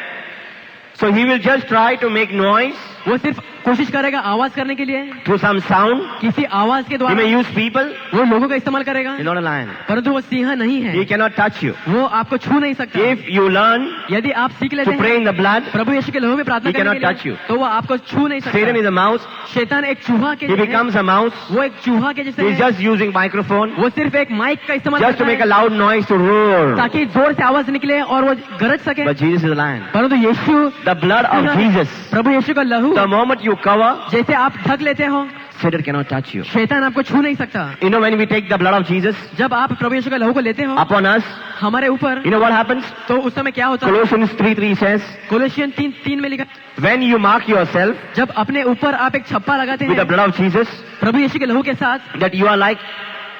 So he will just try to make noise वो सिर्फ कोशिश करेगा आवाज करने के लिए, through some sound. किसी आवाज के He द्वारा may use people. वो लोगों का इस्तेमाल करेगा, He's not a lion. परंतु वो सिंह नहीं है। He cannot touch you. वो आपको छू नहीं सकता। If you learn यदि आप सीख लेते to pray हैं in the blood, प्रभु यीशु के लहू में प्रार्थना He करने cannot के touch लिए, you. तो वो आपको छू नहीं Satan is सकता। a mouse. शैतान एक चूहा के He जैसे becomes है, a mouse. वो एक चूहा के जैसे He's है, just using microphone वो सिर्फ एक माइक का इस्तेमाल just to करता make a है loud noise to roar. ताकि जोर से आवाज निकले और वो गरज सके। But Jesus is a lion. परंतु यीशु, The blood of Jesus. प्रभु यीशु का लहू The moment you cover, जैसे आप ढक लेते हो, Satan cannot touch you. शैतान आपको छू नहीं सकता। You know when we take the blood of Jesus जब आप प्रभु यीशु का लहू को लेते हो upon us, हमारे ऊपर, you know what happens? तो उस समय क्या होता है? Colossians 3:3 says, कोलोसियन 3:3 में लिखा, when you mark yourself जब अपने ऊपर आप एक छप्पा लगाते with the हैं blood of Jesus, प्रभु यीशु के लहू के साथ, that you are like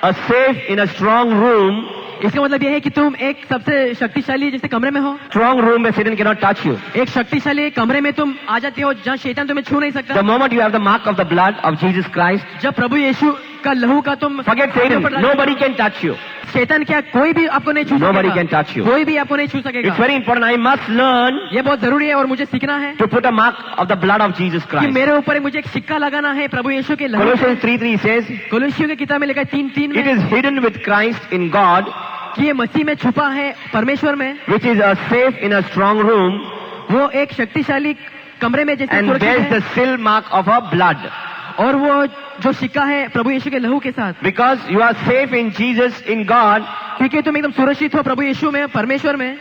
a safe in a strong room. इसका मतलब यह है कि तुम एक सबसे शक्तिशाली जैसे कमरे में हो, Strong room where Satan cannot touch you. एक शक्तिशाली कमरे में तुम आ जाते हो जहाँ शैतान तुम्हें छू नहीं The सकता। moment you have the mark of the blood of Jesus Christ, जब प्रभु यीशु का लहू का तुम forget Satan. Nobody can touch you. शैतान क्या कोई भी आपको नहीं छू Nobody सकेगा, can touch you. कोई भी आपको नहीं छू It's सकेगा। very important. I must learn ये बहुत जरूरी है और मुझे सीखना है to put a mark of the blood of Jesus कि Christ. मेरे ऊपर मुझे एक सिक्का लगाना है प्रभु यीशु के लहू। Colossians 3:3 says, कोलोसियों की किताब में लिखा है 3:3 it में is hidden with Christ in God, कि ये मसीह में छुपा है परमेश्वर में, which is a safe in a strong room, वो एक शक्तिशाली कमरे में जैसे and सुरक्षित bears है, the seal mark of our blood. और वो जो सिक्का है प्रभु यीशु के लहू के साथ, Because you are safe in Jesus, in God, क्योंकि तुम एकदम सुरक्षित हो प्रभु यीशु में, परमेश्वर में,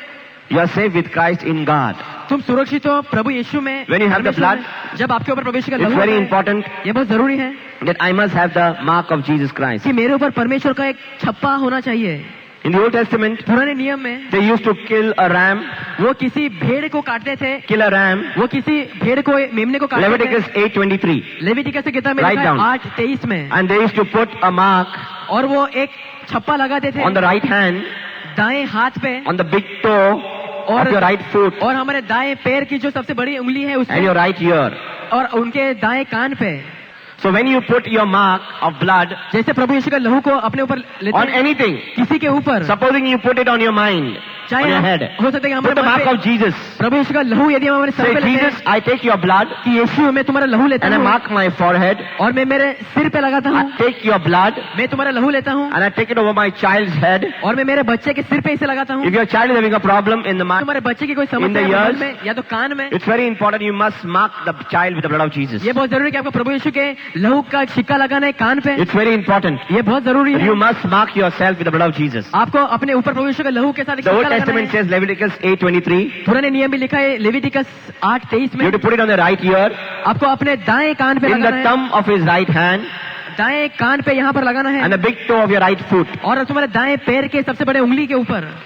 you are safe with Christ in God. तुम सुरक्षित हो प्रभु यीशु में, When you have the परमेश्वर blood, में। जब आपके ऊपर प्रभु यीशु का It's लहू very होता है, important ये बहुत जरूरी है that I must have the mark of Jesus Christ. कि मेरे ऊपर परमेश्वर का एक छप्पा होना चाहिए। In the Old Testament, पुराने नियम में they used to kill a ram, वो किसी भेड़ को काटते थे, kill a ram. वो किसी भेड़ को, मेमने को काटते थे। Leviticus 8:23. लेविटिकस की किताब में Write लिखा है down. 8:23 में, And they used to put a mark और वो एक छप्पा लगाते थे on the right hand, दाएं हाथ पे on the big toe और of your right foot, और हमारे दाएं पैर की जो सबसे बड़ी उंगली है and उसमें your right ear. और उनके दाएं कान पे। So when you put your mark of blood जैसे प्रभु यीशु का लहू को अपने ऊपर लेते on हैं anything, किसी के ऊपर, supposing you put it on your mind, on चाहे your हम- head, हो सकता है कि put हमारे the मन mark पे of Jesus. प्रभु यीशु का लहू यदि हम हमारे सर Say, पे लेते Jesus, हैं I take your blood कि यीशु मैं तुम्हारा लहू लेता and I हूँ mark my forehead. और मैं मेरे सिर पे लगाता हूँ, I take your blood मैं तुम्हारा लहू लेता हूँ and I take it over my child's head. और मैं मेरे बच्चे के सिर पे इसे लगाता हूँ। If your child is having a problem in the mind, तुम्हारे बच्चे की कोई In the समस्या है ears, बगल में या तो कान में, it's very important you must mark the child with the blood of Jesus. ये बहुत जरूरी है कि आपको प्रभु यीशु के लहू का सिक्का लगाना है कान पे, It's very important. ये बहुत जरूरी है। You must mark yourself with the blood of Jesus. आपको अपने ऊपर प्रभु यीशु के लहू के साथ एक The Old सिक्का लगाना Testament है। says, Leviticus 8:23, पुराने नियम में लिखा है लेविटिकस 8:23 you में, have to put it on the right ear, आपको अपने दाएं कान पे in लगाना the है, thumb of his right hand, दाएं कान पे यहाँ पर लगाना है and the big toe of your right foot. और तुम्हारे दाएं पैर के सबसे बड़े उंगली के ऊपर।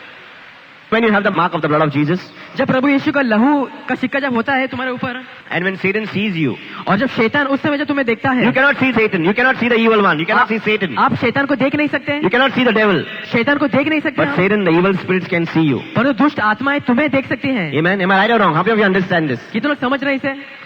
When you have the mark of the blood of Jesus, जब प्रभु यीशु का लहू का सिक्का जब होता है तुम्हारे ऊपर, and when Satan sees you, और जब शैतान उस समय जब तुम्हें देखता है, you cannot see Satan, you cannot see the evil one, you cannot see Satan, आप शैतान को देख नहीं सकते, you cannot see the devil, शैतान को देख नहीं सकते but आप, Satan, the evil spirits can see you. परंतु दुष्ट आत्माएं तुम्हें देख सकती हैं। Amen? Am I right or wrong? How many of you understand this? कितने लोग समझ रहे हैं इसे?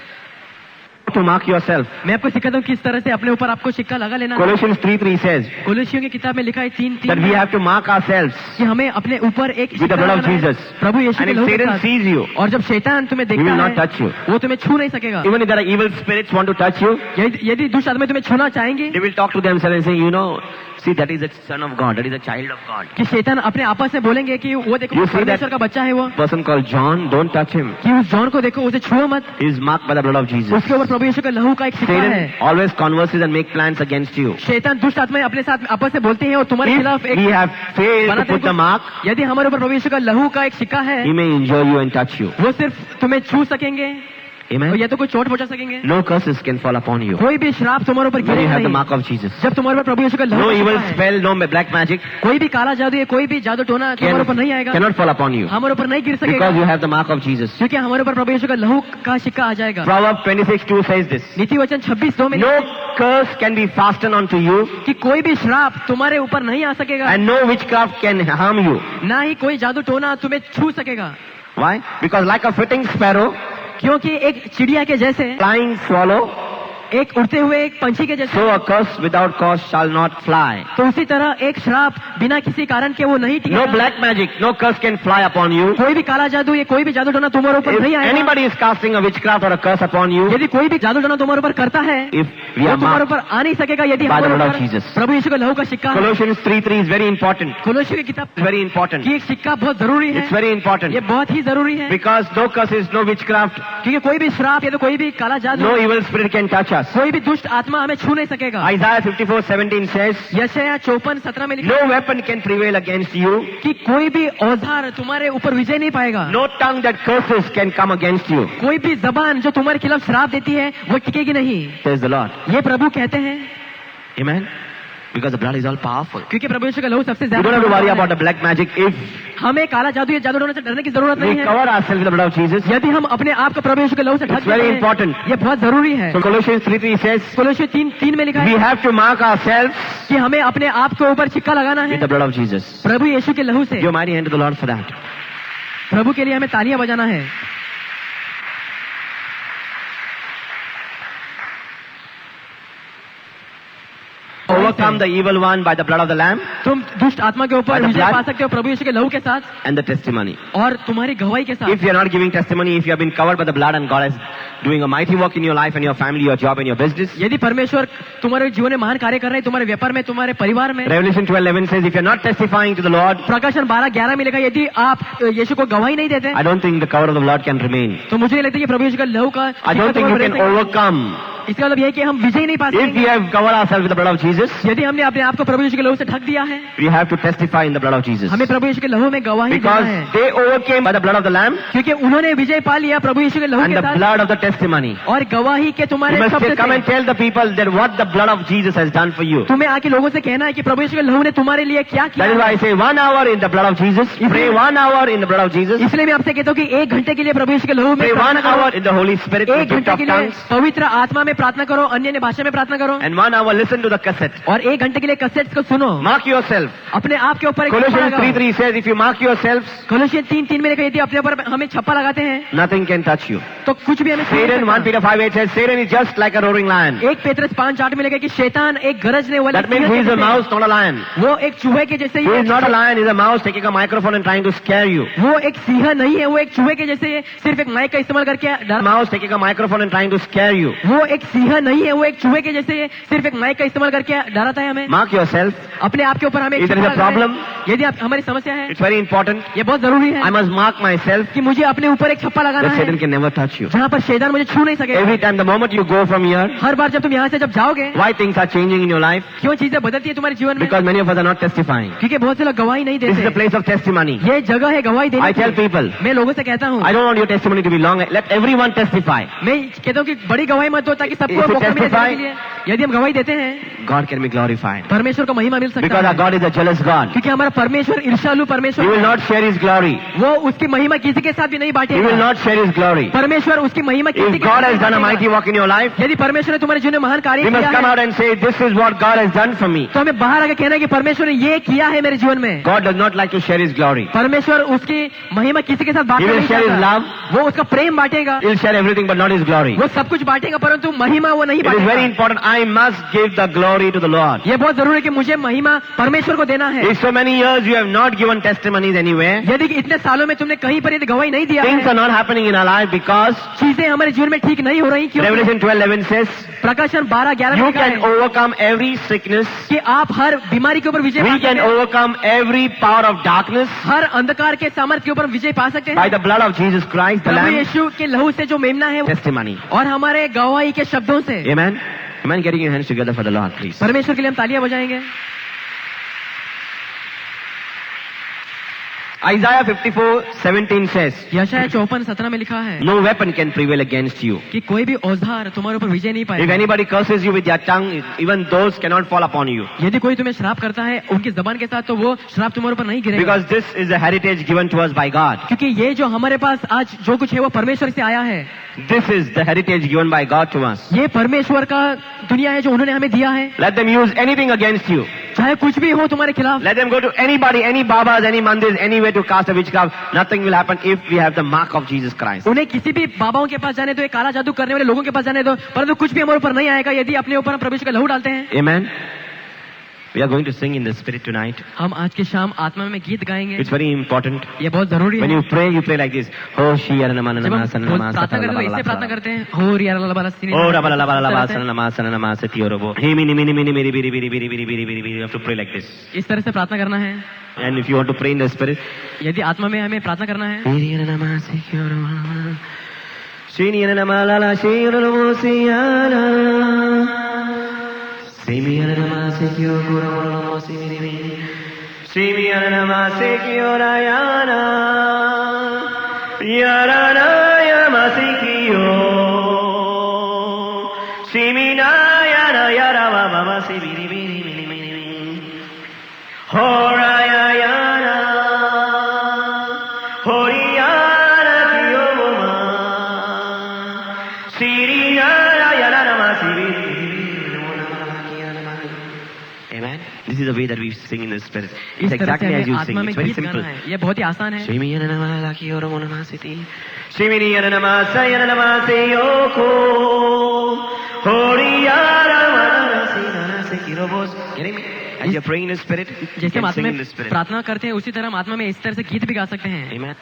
To mark yourself. मैं आपको सिखाता हूँ किस तरह से अपने ऊपर आपको सिक्का लगा लेना है। Colossians 3:3 says कोलोसियों की किताब में लिखा है 3:3 that we have to mark ourselves कि हमें अपने ऊपर एक with the सिक्का blood of लगाना है, Jesus. प्रभु यीशु And के if लहू के Satan साथ। sees you, और जब शैतान तुम्हें he will देखता not है touch you. वो तुम्हें छू नहीं सकेगा। Even if there are evil spirits want to touch you, यदि दुष्ट आत्मा तुम्हें छूना चाहेंगे they will talk to themselves and say, you know, see, that is a son of God, that is a child of God. कि शैतान अपने आपस में बोलेंगे कि वो देखो You see परमेश्वर that- का बच्चा है वो, Person called John, don't touch him. कि उस जॉन को देखो उसे छुओ मत, He is marked by the blood of Jesus. उसके ऊपर प्रभु यीशु का लहू का एक सिक्का Satan है। always converses and make plans against you. शैतान दुष्ट आत्माएं अपने साथ आपस में बोलते हैं और तुम्हारे खिलाफ If एक we have failed to बनाते put the हैं mark, यदि हमारे ऊपर प्रभु यीशु का लहू का एक सिक्का है, he may injure you and touch you. वो सिर्फ तुम्हें छू सकेंगे, Amen. या तो कोई चोट पहुंचा सकेंगे, No curses can fall upon you. कोई भी श्राप तुम्हारे ऊपर When you गिरेगा have the नहीं mark of Jesus. जब तुम्हारे ऊपर प्रभु यीशु का लहू No का evil छिपा है। spell, no black magic कोई भी काला जादू या कोई भी जादू टोना तुम्हारे ऊपर नहीं आएगा, cannot fall upon you. हमारे ऊपर नहीं गिर सकेगा, Because you have the mark of Jesus. क्योंकि हमारे ऊपर प्रभु यीशु का लहू का सिक्का आ जाएगा। Proverbs 26:2 says this. नीति वचन 26:2 में No curse can be fastened onto you, कि कोई भी श्राप तुम्हारे ऊपर नहीं आ सकेगा, and no witchcraft can harm you. ना ही कोई जादू टोना तुम्हें छू सकेगा। Why? Because like a flitting sparrow, क्योंकि एक चिड़िया के जैसे, flying swallow, एक उड़ते हुए एक पंछी के जैसे, so a curse without cause shall not fly. तो उसी तरह एक श्राप बिना किसी कारण के वो नहीं टिकेगा। No black magic, no curse can fly upon you. कोई भी काला जादू या कोई भी जादू टोना तुम्हारे ऊपर If नहीं आएगा। anybody is casting a witchcraft or a curse upon you, यदि कोई भी जादू टोना तुम्हारे ऊपर करता है, if we वो are तुम्हारे marked, ऊपर आ नहीं सकेगा यदि by the हमारे blood of ऊपर Jesus. प्रभु यीशु का लहू का सिक्का है। Colossians 3:3 is very important. कोलोसियों की किताब It's very important. की एक सिक्का बहुत जरूरी है, It's very important. ये बहुत ही जरूरी है, Because no curses, no witchcraft, क्योंकि कोई भी श्राप या तो कोई भी काला जादू, no evil spirit can touch us. कोई भी दुष्ट आत्मा हमें छू नहीं सकेगा। Isaiah 54:17 says, यशायाह 54:17 में लिखा no weapon can prevail against you. कि कोई भी औजार तुम्हारे ऊपर विजय नहीं पाएगा, No tongue that curses can come against you. कोई भी जबान जो तुम्हारे खिलाफ श्राप देती है वो टिकेगी नहीं, Says the Lord. ये प्रभु कहते हैं। Amen. Because the blood is all powerful. क्योंकि प्रभु यीशु का लहू सबसे You don't have to worry ज्यादा about the black magic. If हमें काला जादू या जादू टोना से डरने की जरूरत we नहीं है। cover ourselves with the blood of Jesus, यदि हम अपने आप को प्रभु यीशु के लहू से ढक it's very देते हैं, important. ये बहुत जरूरी है। So Colossians 3:3 says, कोलोसियों 3:3 में लिखा we है have to mark ourselves कि हमें अपने आप के ऊपर सिक्का लगाना with है the blood of Jesus. प्रभु यीशु के लहू से। Give a mighty hand to the Lord for that. प्रभु के लिए हमें तालियां बजाना है। Overcome the evil one by the blood of the Lamb तुम दुष्ट आत्मा के By ऊपर the विजय blood? पा सकते हो प्रभु यीशु के लहू के साथ and the testimony. और तुम्हारी गवाही के साथ। If you are not giving testimony, if you have been covered by the blood and God is doing a mighty work in your life and your family, your job and your business. यदि परमेश्वर तुम्हारे जीवन में महान कार्य कर रहे हैं, तुम्हारे व्यापार में, तुम्हारे परिवार में। Revelation 12:11 says, if you are not testifying to the Lord, प्रकाशन 12:11 में लिखा यदि आप यीशु को गवाही नहीं देते I don't think the cover of the blood can remain. तो मुझे नहीं लगता कि प्रभु यीशु का लहू का I don't think you can overcome. इसका मतलब यह है कि हम विजय नहीं पा If we सकेंगे। have covered ourselves with the blood of Jesus, यदि हमने अपने आप को प्रभु यीशु के लहू से ढक दिया है, we have to testify in the blood of Jesus. हमें प्रभु यीशु के लहू में गवाही देना Because है, they overcame by the blood of the Lamb क्योंकि उन्होंने विजय पा लिया प्रभु यीशु के लहू and के the साथ blood of the testimony. और गवाही के You तुम्हारे must शब्द come and से। tell the people that what the blood of Jesus has done for you. तुम्हें आके लोगों से कहना है कि प्रभु यीशु के लहू ने तुम्हारे लिए क्या किया That is why है। I say 1 hour in the blood of Jesus. Pray 1 hour in the blood of Jesus. इसलिए मैं आपसे कहता हूँ कि 1 घंटे के लिए प्रभु यीशु के लहू में Pray 1 प्रार्थना hour करो, in the Holy Spirit, the 1 gift घंटे of के लिए tongues. पवित्र आत्मा में प्रार्थना करो, अन्य भाषा में प्रार्थना करो, And 1 hour listen to the cassette. और 1 घंटे के लिए कैसेट्स को सुनो। Mark yourself. अपने आप के ऊपर एक छप्पा Colossians लगाओ। 3:3 says, if you mark yourselves, कोलोसियन 3:3 में लिखा यदि अपने ऊपर हमें छप्पा लगाते हैं nothing can touch you. तो कुछ भी हमें छू नहीं Satan, 1 सकता। Peter 5:8 says, Satan is just like a roaring lion. 1 Petrus 5:8 में लिखा कि शैतान एक गरजने वाले That means सिंह he के is a जैसे mouse, not a lion. है। वो एक चूहे के जैसे ही He है। is not a lion, he is a mouse taking a microphone and trying to scare you. वो एक सिंह नहीं है, वो एक चूहे के जैसे है, सिर्फ एक माइक का इस्तेमाल करके A mouse taking a microphone and trying to scare you. वो एक सिंह नहीं है, वो एक चूहे के जैसे है, सिर्फ एक माइक का इस्तेमाल करके डराता है हमें। Mark yourself. अपने आप के ऊपर हमें एक If there is a छप्पा लगाना है। problem, यदि आप हमारी समस्या है, it's very important. ये बहुत जरूरी I है must mark myself कि मुझे अपने ऊपर एक छप्पा लगाना that है Satan can never touch you. जहाँ पर शैतान मुझे छू नहीं सकेगा। Every time, the moment you go from here, हर बार जब तुम यहाँ से जब जाओगे, why things are changing in your life? क्यों चीजें बदलती है तुम्हारे जीवन में? Because many of us are not testifying. क्योंकि बहुत से लोग गवाही नहीं This is a देते। place of testimony. ये जगह है गवाही देने I tell की। people, मैं लोगों से कहता हूँ, I don't want your testimony to be long. Let everyone testify. मैं कहता हूँ कि बड़ी गवाही मत दो ताकि सबको If you मौका मिले testify, देने के लिए। यदि हम गवाही देते हैं, God can be glorified. परमेश्वर को महिमा मिल सकता Because our है, God is a jealous God. क्योंकि हमारा परमेश्वर ईर्ष्यालु He परमेश्वर will है। not share His glory. वो उसकी महिमा किसी के साथ भी नहीं He will बांटेगा। not share His glory. परमेश्वर उसकी महिमा किसी If के God साथ has नहीं done a बांटेगा। mighty work in your life, यदि परमेश्वर ने तुम्हारे जीवन में महान कार्य we must किया come है, out and say, this is what God has done for me. तो हमें बाहर आके कहना है कि परमेश्वर ने ये किया है मेरे जीवन में। God does not like to share His glory. परमेश्वर उसकी महिमा किसी के साथ He बांटना will नहीं share His चाहता। love. वो उसका प्रेम बांटेगा, He'll share everything but not His glory. वो सब कुछ बांटेगा, परंतु महिमा वो नहीं It is very बांटेगा। important. I must give the glory to the Lord. ये बहुत जरूरी है कि मुझे महिमा परमेश्वर को देना है। If so many years you have not given testimonies anywhere, यदि इतने सालों में तुमने कहीं पर यदि गवाही नहीं दिया things है, are not happening in our life because चीजें हमारे जीवन में ठीक नहीं हो रही, क्यों? Revelation 12:11 says, प्रकाशन 12:11 में you लिखा can है overcome every sickness. कि आप हर बीमारी के ऊपर विजय पा We सकते can हैं, overcome every power of darkness हर अंधकार के सामर्थ्य के ऊपर विजय पा सकते by हैं the blood of Jesus Christ, the Prabhu Lamb. यीशु के लहू से जो मेमना है Testimony. और हमारे गवाही के शब्दों से। Amen. Amen. Getting your hands together for the Lord, please. परमेश्वर के लिए हम तालियां बजाएंगे। Isaiah 54:17 says, यशायाह 54:17 में लिखा है no weapon can prevail against you. कि कोई भी औजार तुम्हारे ऊपर विजय नहीं If पाएगा। anybody curses you with their tongue, even those cannot fall upon you. यदि कोई तुम्हें श्राप करता है उनकी जबान के साथ, तो वो श्राप तुम्हारे ऊपर नहीं गिरेगा। Because this is a heritage given to us by God. क्योंकि ये जो हमारे पास आज जो कुछ है वो परमेश्वर से आया है। This is the heritage given by God to us. ये परमेश्वर का दुनिया है जो उन्होंने हमें दिया है। Let them use anything against you. चाहे कुछ भी हो तुम्हारे खिलाफ, Let them go to anybody, any babas, any mandirs, anywhere to cast a witchcraft. Nothing will happen if we have the mark of Jesus Christ. उन्हें किसी भी बाबाओं के पास जाने दो, एक काला जादू करने वाले लोगों के पास जाने दो, परंतु कुछ भी हमारे ऊपर नहीं आएगा यदि अपने ऊपर हम परमेश्वर का लहू डालते हैं। Amen. We are going to sing in the spirit tonight. हम आज की शाम आत्मा में गीत गाएंगे। It's very important. ये बहुत जरूरी When है। you pray like this. Oh, she जब हम प्रार्थना करते हैं इससे प्रार्थना करते हैं। हो रिया ला ला सिनी। Oh, rabala la la la sana nama sati orobo. Hey mini mini mini mini biri biri biri biri biri biri biri. You have to pray like this. इस तरह से प्रार्थना करना है। And if you want to pray in the spirit, यदि आत्मा में हमें प्रार्थना करना है, Shini nama la la shi orobo siana. Simi nama se kyo orobo simi. Simi nama se kyo rayana. Yarana yama se kyo. Simi na yana yara mama se biri biri biri biri. Horayana. Horiyana kyo mama. Siri yana nama se biri. Amen. This is the way that we sing in the spirit. It's इस तरह से exactly as हमें you आत्मा sing. में It's very गीत गाना simple. है। ये बहुत ही आसान है। Shimini yana laki oro monamasiti. Shimini yana namase yoko. Hori yana manasi nanase kirobos. Getting me? As you're praying in the spirit, you जैसे हम can आत्मा sing में in the spirit. प्रार्थना करते हैं उसी तरह हम आत्मा में इस तरह से गीत भी गा सकते हैं। Amen.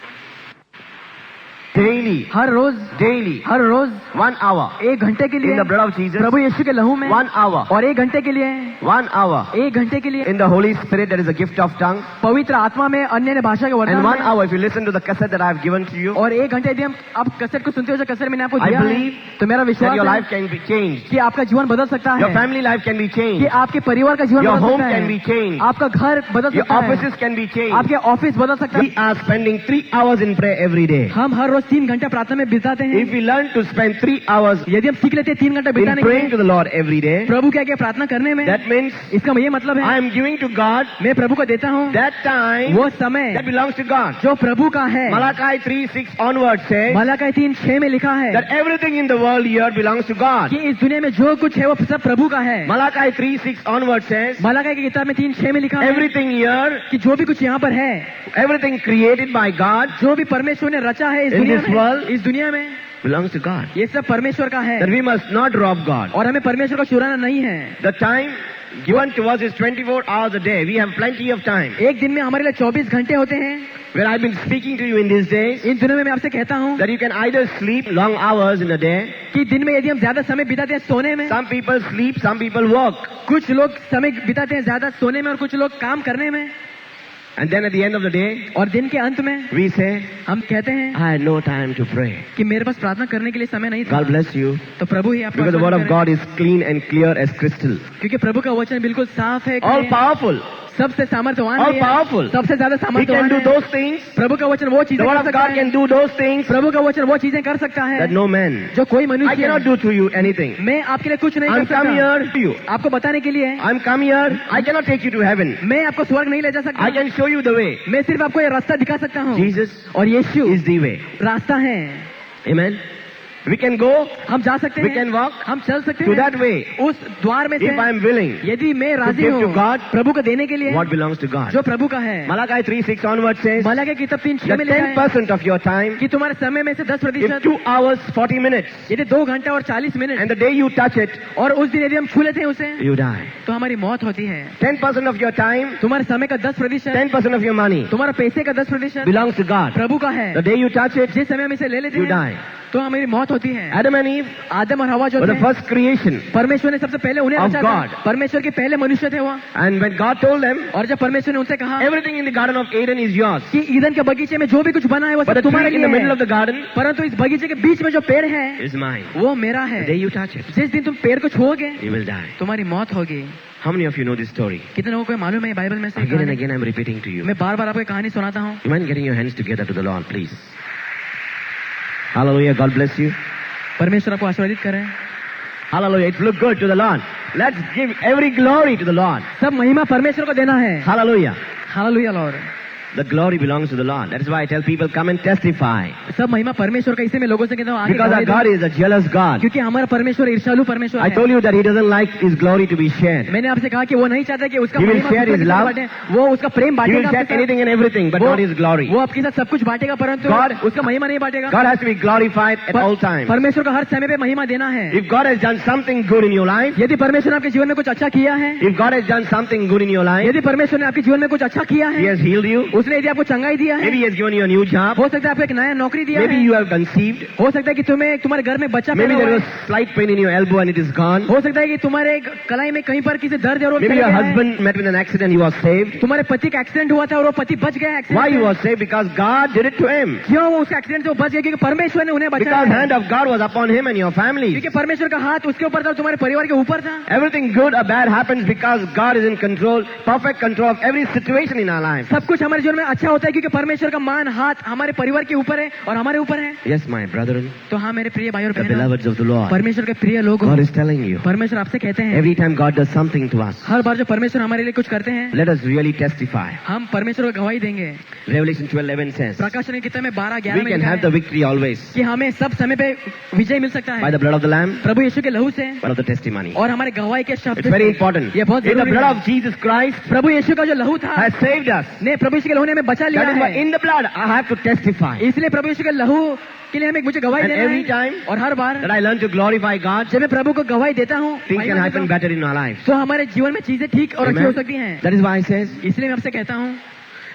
Daily, हर रोज daily, हर रोज 1 hour 1 घंटे के लिए in the blood of Jesus, प्रभु यीशु के लहू में 1 hour, और 1 घंटे के लिए 1 hour 1 घंटे के लिए in the Holy Spirit, that is a gift of tongue. पवित्र आत्मा में अन्य भाषा के And वरदान 1 में, hour, if you listen to the cassette that I have given to you, और 1 घंटे यदि हम आप कैसेट को सुनते हो जो कैसेट मैंने आपको I दिया है, believe तो मेरा that विश्वास your है life can be changed. कि आपका जीवन बदल सकता Your है, family life can be कि changed. आपके परिवार का जीवन Your बदल home सकता can be है, changed. आपका घर बदल Your सकता है, offices can be changed. आपके ऑफिस बदल सकता We है। are spending 3 hours in prayer every day. हम हर रोज 3 घंटे प्रार्थना में बिताते हैं। If we learn to spend 3 hours यदि हम सीख लेते हैं 3 घंटे in बिताने के praying लिए to the Lord every day, प्रभु क्या क्या प्रार्थना करने में, that means इसका ये मतलब I है am giving to God मैं प्रभु को देता हूँ that time वो समय that belongs to God. जो प्रभु का है। Malachi 3:6 onwards says मलाकी 3:6 में लिखा है that everything in the world here belongs to God. कि इस दुनिया में जो कुछ है वो सब प्रभु का है। Malachi 3:6 onwards says मलाकी की किताब में 3:6 में लिखा है everything here, कि जो भी कुछ यहाँ पर है, everything created by God जो भी परमेश्वर ने रचा है इस In दुनिया this में, world, इस दुनिया में belongs to God. ये सब परमेश्वर का है That we must not rob God. और हमें परमेश्वर को चुराना नहीं है। The time given to us is 24 hours a day. We have plenty of time. एक दिन में हमारे लिए 24 घंटे होते हैं। Where I've been speaking to you in these days, इन दिनों में मैं आपसे कहता हूँ that you can either sleep long hours in a day. कि दिन में यदि हम ज्यादा समय बिताते हैं सोने में, Some people sleep, some people work. कुछ लोग समय बिताते हैं ज्यादा सोने में और कुछ लोग काम करने में, And then at the end of the day, और दिन के अंत में we say, हम कहते हैं I had no time to pray. कि मेरे पास प्रार्थना करने के लिए समय नहीं था। God bless you. तो प्रभु ही आपको Because the word आशीर्वाद of करे। God is clean and clear as crystal. क्योंकि प्रभु का वचन बिल्कुल साफ है, All powerful. सबसे सामर्थ्यवान All भी है, powerful. सबसे ज्यादा He सामर्थ्यवान can do है। those things. प्रभु का वचन वो The चीजें word कर of सकता God है, can do those things प्रभु का वचन वो चीजें कर सकता है that no man. जो कोई I मनुष्य cannot do to you anything. मैं आपके लिए कुछ नहीं कर I'm come सकता। here to you. आपको बताने के लिए I'm come here. I cannot take you to heaven. मैं आपको स्वर्ग नहीं ले जा I सकता, can show you the way. मैं सिर्फ आपको ये रास्ता दिखा सकता हूँ Jesus और यीशु is the way. रास्ता है। Amen. We can go. हम जा सकते We हैं, can walk हम चल सकते to हैं that way. उस द्वार में से, If I am willing यदि मैं राजी give to हूँ God प्रभु को देने के लिए what belongs to God. जो प्रभु का है। Malachi 3:6 onwards says मलाकी की किताब 3:6 that में लिखा है 10% of your time, कि तुम्हारे समय में से 10% if 2 hours 40 minutes, यदि 2 घंटे और 40 minute and the day you touch it, और उस दिन यदि हम छू लेते हैं उसे you die. तो हमारी मौत होती है। 10% of your time, तुम्हारे समय का 10%, 10% of your money तुम्हारा पैसे का 10% belongs to God. प्रभु का है। The day you touch it, जिस समय हम इसे ले लेते you हैं die. तो हमारी मौत होती है। Adam and Eve आदम और हवा जो were the थे, first creation. परमेश्वर ने सबसे पहले उन्हें Of रचा God. था। परमेश्वर के पहले मनुष्य थे वो। And when God told them, और जब परमेश्वर ने उनसे कहा everything in the Garden of Eden is yours. कि ईदन के बगीचे में जो भी कुछ बना है वो But सब the तुम्हारे tree in लिए the middle of है, the garden परंतु इस बगीचे के बीच में जो पेड़ है is mine. वो मेरा है। The day you touch it, जिस दिन तुम पेड़ को छुओगे you will die. तुम्हारी मौत होगी। How many of you know this story? कितने लोगों को मालूम है ये बाइबल में से Again and कहानी? again I'm repeating to you. मैं बार बार आपको एक कहानी सुनाता हूँ। You mind getting your hands together to the Lord, please? Hallelujah. God bless you. परमेश्वर आपको आशीर्वादित करे। Hallelujah. It look good to the Lord. Let's give every glory to the Lord. सब महिमा परमेश्वर को देना है। Hallelujah. Hallelujah Lord. The glory belongs to the Lord. That is why I tell people, come and testify. सब महिमा परमेश्वर का, इसलिए मैं लोगों से कहता हूँ आगे Because our गवाही दो। God is a jealous God. क्योंकि हमारा परमेश्वर ईर्ष्यालु परमेश्वर I है। told you that He doesn't like His glory to be shared. मैंने आपसे कहा कि वो नहीं चाहता कि उसका He will महिमा share किसी his के साथ love. बांटे। वो उसका प्रेम He will बांटेगा share आपके साथ। anything and everything, but not His glory. वो आपके साथ सब कुछ बांटेगा, परंतु God- उसका महिमा नहीं बांटेगा। God has to be glorified at all times. परमेश्वर को हर समय पे महिमा देना है। If God has done something good in your life, यदि परमेश्वर ने आपके जीवन में कुछ अच्छा किया है, if God has done something good in your life, यदि परमेश्वर ने आपके जीवन में कुछ अच्छा किया He है, has healed you, उसने यदि आपको चंगाई दिया है, maybe He has given you a new job, हो सकता है आपको एक नया नौकरी दिया maybe है, you have conceived, हो सकता है कि तुम्हें तुम्हारे घर में बच्चा maybe पैदा there हुआ was है, slight pain in your elbow and it is gone, हो सकता है कि तुम्हारे कलाई में कहीं पर किसी दर्द है और वो maybe चला your गया है। husband met with an accident, he was saved. तुम्हारे पति का एक्सीडेंट हुआ था और वो पति बच गया एक्सीडेंट Why he से। was saved? Because God did it to him. क्यों वो उस एक्सीडेंट से वो बच गया? क्योंकि परमेश्वर ने उन्हें बचाया Because है। hand of God was upon him and your family. क्योंकि परमेश्वर का हाथ उसके ऊपर था और तुम्हारे परिवार के ऊपर था। Everything good or bad happens because God is in control, perfect control of every situation in our life. सब कुछ हमारे जीवन में अच्छा होता है क्योंकि परमेश्वर का मान हाथ हमारे परिवार के ऊपर है और हमारे ऊपर है। Yes, my brethren, तो हाँ मेरे प्रिय भाई और the बहनों, beloveds of the Lord. परमेश्वर के प्रिय लोग, God is telling you, परमेश्वर आपसे कहते हैं every time God does something to us, हर बार जो परमेश्वर हमारे लिए कुछ करते हैं let us really testify. हम परमेश्वर को गवाही देंगे। Revelation 12:11 says, प्रकाशन की किताब में 12:11 we में can लिखा have है the victory always कि हमें सब समय पे विजय मिल सकता by है the blood of the Lamb, प्रभु यीशु के लहू से but of the testimony. और हमारे गवाही के शब्द It's very से। important. ये बहुत In the जरूरी blood है। of Jesus Christ प्रभु यीशु का जो लहू था has saved us. ने प्रभु यीशु के लहू ने हमें बचा लिया That is why है। in the blood I have to testify. इसलिए प्रभु यीशु के लहू के लिए हमें मुझे गवाही And देना every है time और हर बार that I learn to glorify God, जब मैं प्रभु को गवाही देता हूँ things can महिमा happen देता हूँ, better in our lives. तो हमारे जीवन में चीजें ठीक और अच्छी Amen. हो सकती हैं। That is why I says, इसलिए मैं आपसे कहता हूँ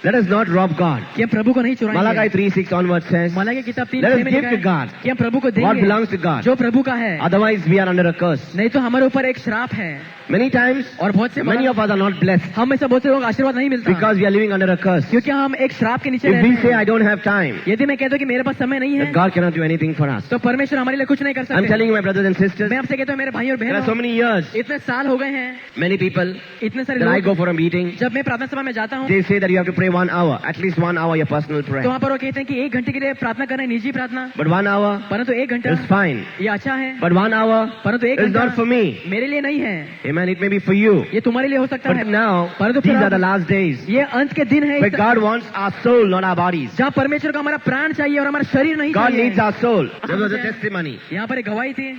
let us not rob God. कि हम प्रभु को नहीं Malachi चुराएंगे। 3:6 onwards says, मलाकी की किताब 3 let us में give लिखा to है God कि हम प्रभु को what देंगे belongs to God. जो प्रभु का है, Otherwise we are under a curse. नहीं तो हमारे ऊपर एक श्राप है। Many times, और बहुत से many of us are not blessed हम में से बहुत से लोग आशीर्वाद नहीं मिलता because we are living under a curse. क्योंकि हम एक श्राप के नीचे If we रहते say हैं। I don't have time, यदि मैं कहता हूँ कि मेरे पास समय नहीं है that God cannot do anything for us. तो परमेश्वर हमारे लिए कुछ नहीं कर I'm सकते। telling you, my brothers and sisters, मैं आपसे कहता हूँ मेरे भाई और there are so बहनों, many years, इतने साल हो गए हैं, many people, इतने सारे that I लोग, go for a meeting, जब मैं प्रार्थना सभा में जाता हूँ they say that you have to pray 1 hour, at least 1 hour your personal तो prayer. वहाँ पर वो कहते हैं कि 1 घंटे के लिए प्रार्थना करना है, निजी प्रार्थना, But 1 hour परंतु 1 घंटा is fine. ये अच्छा है, But 1 hour परंतु 1 is not for घंटा me. मेरे लिए नहीं है, Amen. It may be for you. ये तुम्हारे लिए हो सकता But है। now, परंतु these फिर are the अब last days ये अंत के दिन है where God wants our soul, not our bodies. जहाँ परमेश्वर को हमारा प्राण चाहिए और हमारा शरीर नहीं God needs चाहिए। our soul. There was a testimony. यहाँ पर एक गवाही थी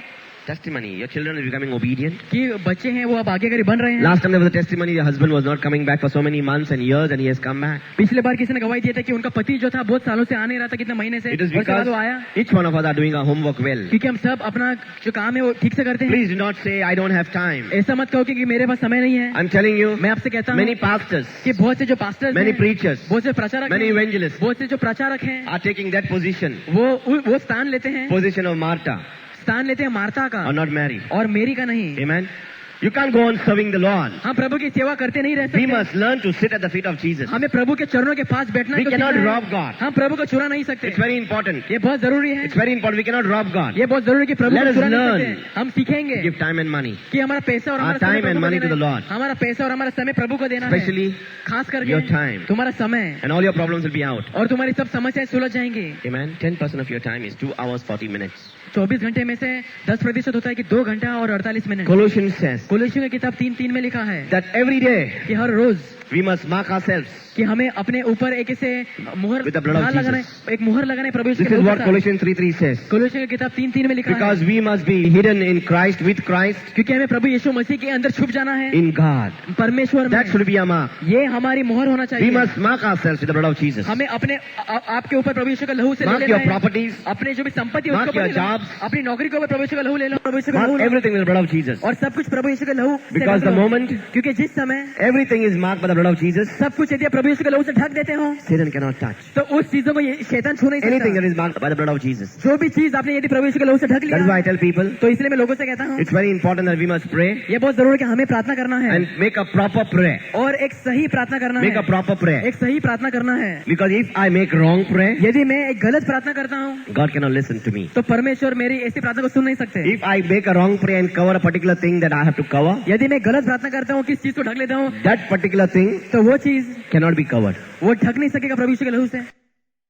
Testimony. Your children are becoming obedient. कि बच्चे हैं वो अब आज्ञाकारी बन रहे हैं। Last time there was a testimony, your husband was not coming back for so many months and years and he has come back. पिछले बार किसी ने गवाही दिया था कि उनका पति जो था बहुत सालों से आ नहीं रहा था, कितने महीने से, It is और उसके बाद because वो आया। each one of us are doing our homework well. क्योंकि हम सब अपना जो काम है वो ठीक से करते हैं। Please do not say, I don't have time. ऐसा मत कहो कि मेरे पास समय नहीं है। I'm telling you, मैं आपसे कहता हूँ many pastors, कि बहुत से जो पास्टर्स many हैं, preachers, बहुत से प्रचारक many हैं, evangelists बहुत से जो प्रचारक हैं, are taking that position, वो स्थान लेते हैं, position of Martha, स्थान लेते हैं मार्था का or not Mary. और मेरी का नहीं। Amen. You can't go on serving the Lord. हम प्रभु की सेवा करते नहीं रह We सकते। must learn to sit at the feet of Jesus. हमें प्रभु के चरणों के पास बैठना We तो cannot सीखना है। rob God. हम प्रभु को चुरा नहीं सकते। It's very important. ये बहुत जरूरी है। It's very important. We cannot rob God. ये बहुत जरूरी है कि प्रभु Let को us चुरा नहीं learn. सकते। हम सीखेंगे Give time and money. कि हमारा पैसा और Our हमारा समय time and प्रभु को money to देना the है। Lord. हमारा पैसा और हमारा समय प्रभु को देना है। Especially खास करके your time. तुम्हारा समय And all your problems will be out. और तुम्हारी सब समस्याएं सुलझ जाएंगी। Amen. 10% of your time is 2 hours 40 minutes. 24 घंटे में से 10% होता है कि 2 घंटा और 48 मिनट। Colossians says कोलोसियों की किताब 3:3 में लिखा है that every day कि हर रोज we must mark ourselves. कि हमें अपने ऊपर एक ऐसे मुहर With the blood of लगाना Jesus. है, एक मुहर लगाना है प्रभु यीशु This के is लहू what के साथ। Colossians 3:3 says. कोलोसियों की किताब 3:3 में लिखा है Because we must be hidden in Christ, with Christ, क्योंकि हमें प्रभु यीशु मसीह के अंदर छुप जाना है in God. परमेश्वर That में। should be our mark. ये हमारी मुहर होना We चाहिए। must mark ourselves with the blood of Jesus. हमें अपने आपके ऊपर प्रभु यीशु का लहू से ले Mark लेना your है। properties. अपने जो भी संपत्ति है Mark उसके ऊपर your ले लो। jobs. अपनी नौकरी के ऊपर प्रभु यीशु का लहू ले लो, प्रभु यीशु का लहू Mark ले लो। everything with the blood of Jesus. और सब कुछ प्रभु यीशु के लहू से Because ले लो। the moment क्योंकि जिस समय everything is marked by the blood blood of Jesus, सब कुछ यदि आप प्रभु यीशु के लहू से ढक देते हो Satan cannot touch. तो उस चीजों को ये शैतान छू नहीं Anything that सकता। is marked by the blood of Jesus. जो भी चीज आपने यदि प्रभु यीशु के लहू से ढक That is why I लिया tell people, तो इसलिए मैं लोगों से कहता हूँ it's very important that we must pray ये बहुत जरूरी है कि हमें प्रार्थना करना है and make a proper prayer. और एक सही प्रार्थना करना Make a है, proper prayer. एक सही प्रार्थना करना है। Because if I make wrong prayer, यदि मैं एक गलत प्रार्थना करता हूँ God cannot listen to me. तो परमेश्वर मेरी ऐसी प्रार्थना को सुन नहीं सकते। If I make a wrong prayer and cover a particular thing that I have to cover, यदि मैं गलत प्रार्थना करता हूँ, किस चीज को ढक लेता हूँ, that particular thing तो वो चीज cannot be covered. वो ढक नहीं सकेगा प्रभु यीशु के लहू से।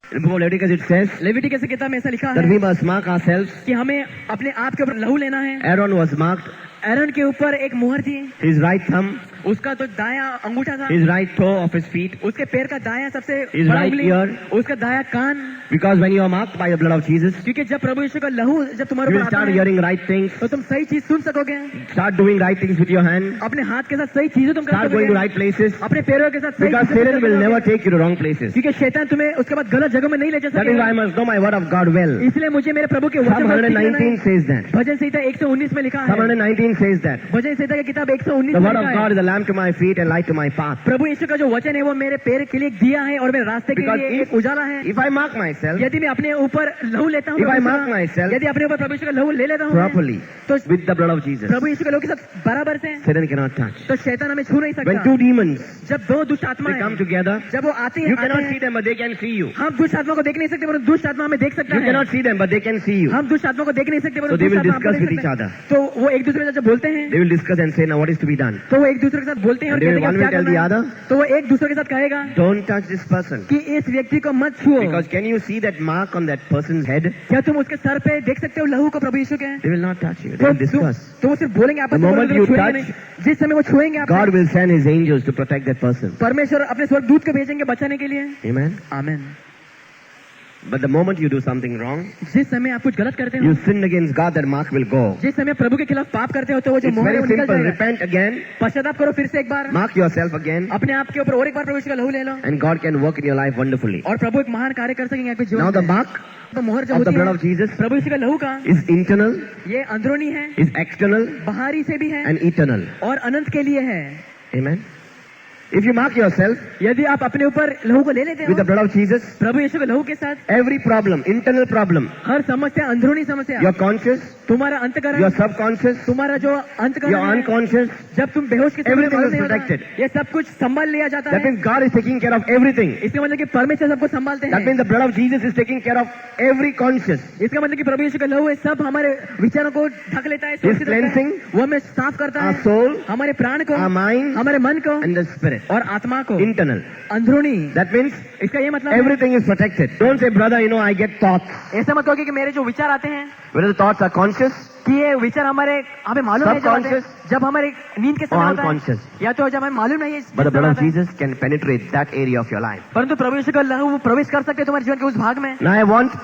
In the book of Leviticus it says Leviticus की किताब में ऐसा लिखा that है we must mark ourselves. कि हमें अपने आप के ऊपर लहू लेना है। Aaron was marked, एरन के ऊपर एक मुहर थी, his right thumb, उसका तो दाया अंगूठा था, his right toe of his feet. उसके पैर का दाया सबसे His बड़ा right उंगली, ear. उसका दाया कान। Because when you are marked by the blood of Jesus, क्योंकि जब प्रभु यीशु का लहू जब तुम्हारे you will ऊपर आता start है hearing right things, तो तुम सही चीज सुन सकोगे, start doing right things with your hand, अपने हाथ के साथ सही चीजें तुम कर start going to सकोगे, right places. अपने पैरों के साथ सही Because चीजें Satan कर will सकोगे। never take you to wrong places. क्योंकि शैतान तुम्हें उसके बाद गलत जगह में नहीं ले जा That is why I सकेगा। must know my word of God well. इसलिए मुझे मेरे प्रभु के Psalm वचन को सीखना 119 है। says that. भजन संहिता 119 में लिखा Psalm है, 119 says that. भजन संहिता की किताब 119 The में word of लिखा God है, is a lamp to my feet and light to my path. प्रभु यीशु का जो वचन है वो मेरे पैर के लिए एक दिया है और मेरे रास्ते के Because लिए एक उजाला है। If I mark myself यदि मैं अपने ऊपर लहू लेता हूँ If I प्रभु mark यीशु का, myself यदि अपने ऊपर प्रभु यीशु का लहू ले लेता हूँ मैं, properly तो with the blood of Jesus, प्रभु यीशु के लहू के साथ बराबर से Satan cannot touch. तो शैतान हमें छू नहीं When सकता। two demons जब दो दुष्ट they आत्माएं come together, जब वो आती you हैं cannot see them but they can see you. हम दुष्ट आत्मा को देख नहीं सकते परंतु दुष्ट आत्मा हमें देख सकता You है। cannot see them but they can see you. हम दुष्ट आत्मा को देख नहीं सकते So परंतु they दुष्ट will आत्मा हमको discuss देख with each सकता है। other. तो वो एक दूसरे के साथ जब बोलते हैं They will discuss and say, now what is to be done? तो वो एक दूसरे के साथ बोलते हैं और And they कहते will हैं one क्या will tell the करना है। other, तो वो एक दूसरे के साथ कहेगा don't touch this person. कि इस व्यक्ति को मत छुओ। Because can you see that mark on that person's head? क्या तुम उसके सर पे देख सकते हो लहू को प्रभु यीशु के? They will not touch you. They will discuss. तो वो सिर्फ बोलेंगे आपस The में, moment बोलेंगे, you छुएंगे touch, नहीं। जिस समय वो छुएंगे आप, God will send his angels to protect that person. परमेश्वर अपने स्वर्गदूत को भेजेंगे बचाने के लिए। Amen. आमीन। But the moment you do something wrong, जिस समय आप कुछ गलत करते हो, you sin against God, that mark will go. जिस समय प्रभु के खिलाफ पाप करते हो तो वो जो It's मोहर है very वो निकल simple. जाएगा। Repent again, पश्चाताप करो फिर से एक बार, mark yourself again, अपने आप के ऊपर और एक बार प्रभु यीशु का लहू ले लो and God can work in your life wonderfully. और प्रभु एक महान कार्य कर सकेंगे आपके जीवन Now the में। mark तो मोहर जो of the होती blood है of Jesus प्रभु यीशु का लहू का, is internal, ये अंदरूनी है, is external, बाहरी से भी है and eternal. और अनंत के लिए है। Amen. If you mark yourself यदि आप अपने ऊपर लहू को ले लेते with the हो blood of Jesus, प्रभु यीशु के लहू के साथ, every problem, internal problem, हर समस्या, अंदरूनी समस्या, your conscious, तुम्हारा अंतकरण, your subconscious, तुम्हारा जो अंतकरण your है, unconscious, जब तुम बेहोश की Everything मालूम is नहीं होता, protected. ये सब कुछ संभाल लिया जाता that है। means God is taking care of everything. इसका मतलब कि परमेश्वर सबको संभालते That हैं। means the blood of Jesus is taking care of every conscious. इसका मतलब कि प्रभु यीशु का लहू है सब हमारे विचारों को ढक लेता है, सुरक्षित रखता है। cleansing वो हमें साफ करता Our है, soul, हमारे प्राण को, our mind, हमारे मन को and the spirit. और आत्मा को, Internal. अंदरूनी। That means इसका ये मतलब है, everything is protected. Don't say, brother, I get thoughts. ऐसा मत कहो कि मेरे जो विचार आते हैं Whether the thoughts are conscious कि ये विचार हमें मालूम नहीं जब आते हैं, जब हमारे नींद के or समय होता unconscious. है, या तो जब हमें मालूम नहीं है But the जिस blood समय of आता है। Jesus can penetrate that area of your life. परंतु प्रभु यीशु का लहू वो प्रवेश कर सकते हैं तुम्हारे जीवन के उस भाग में। Now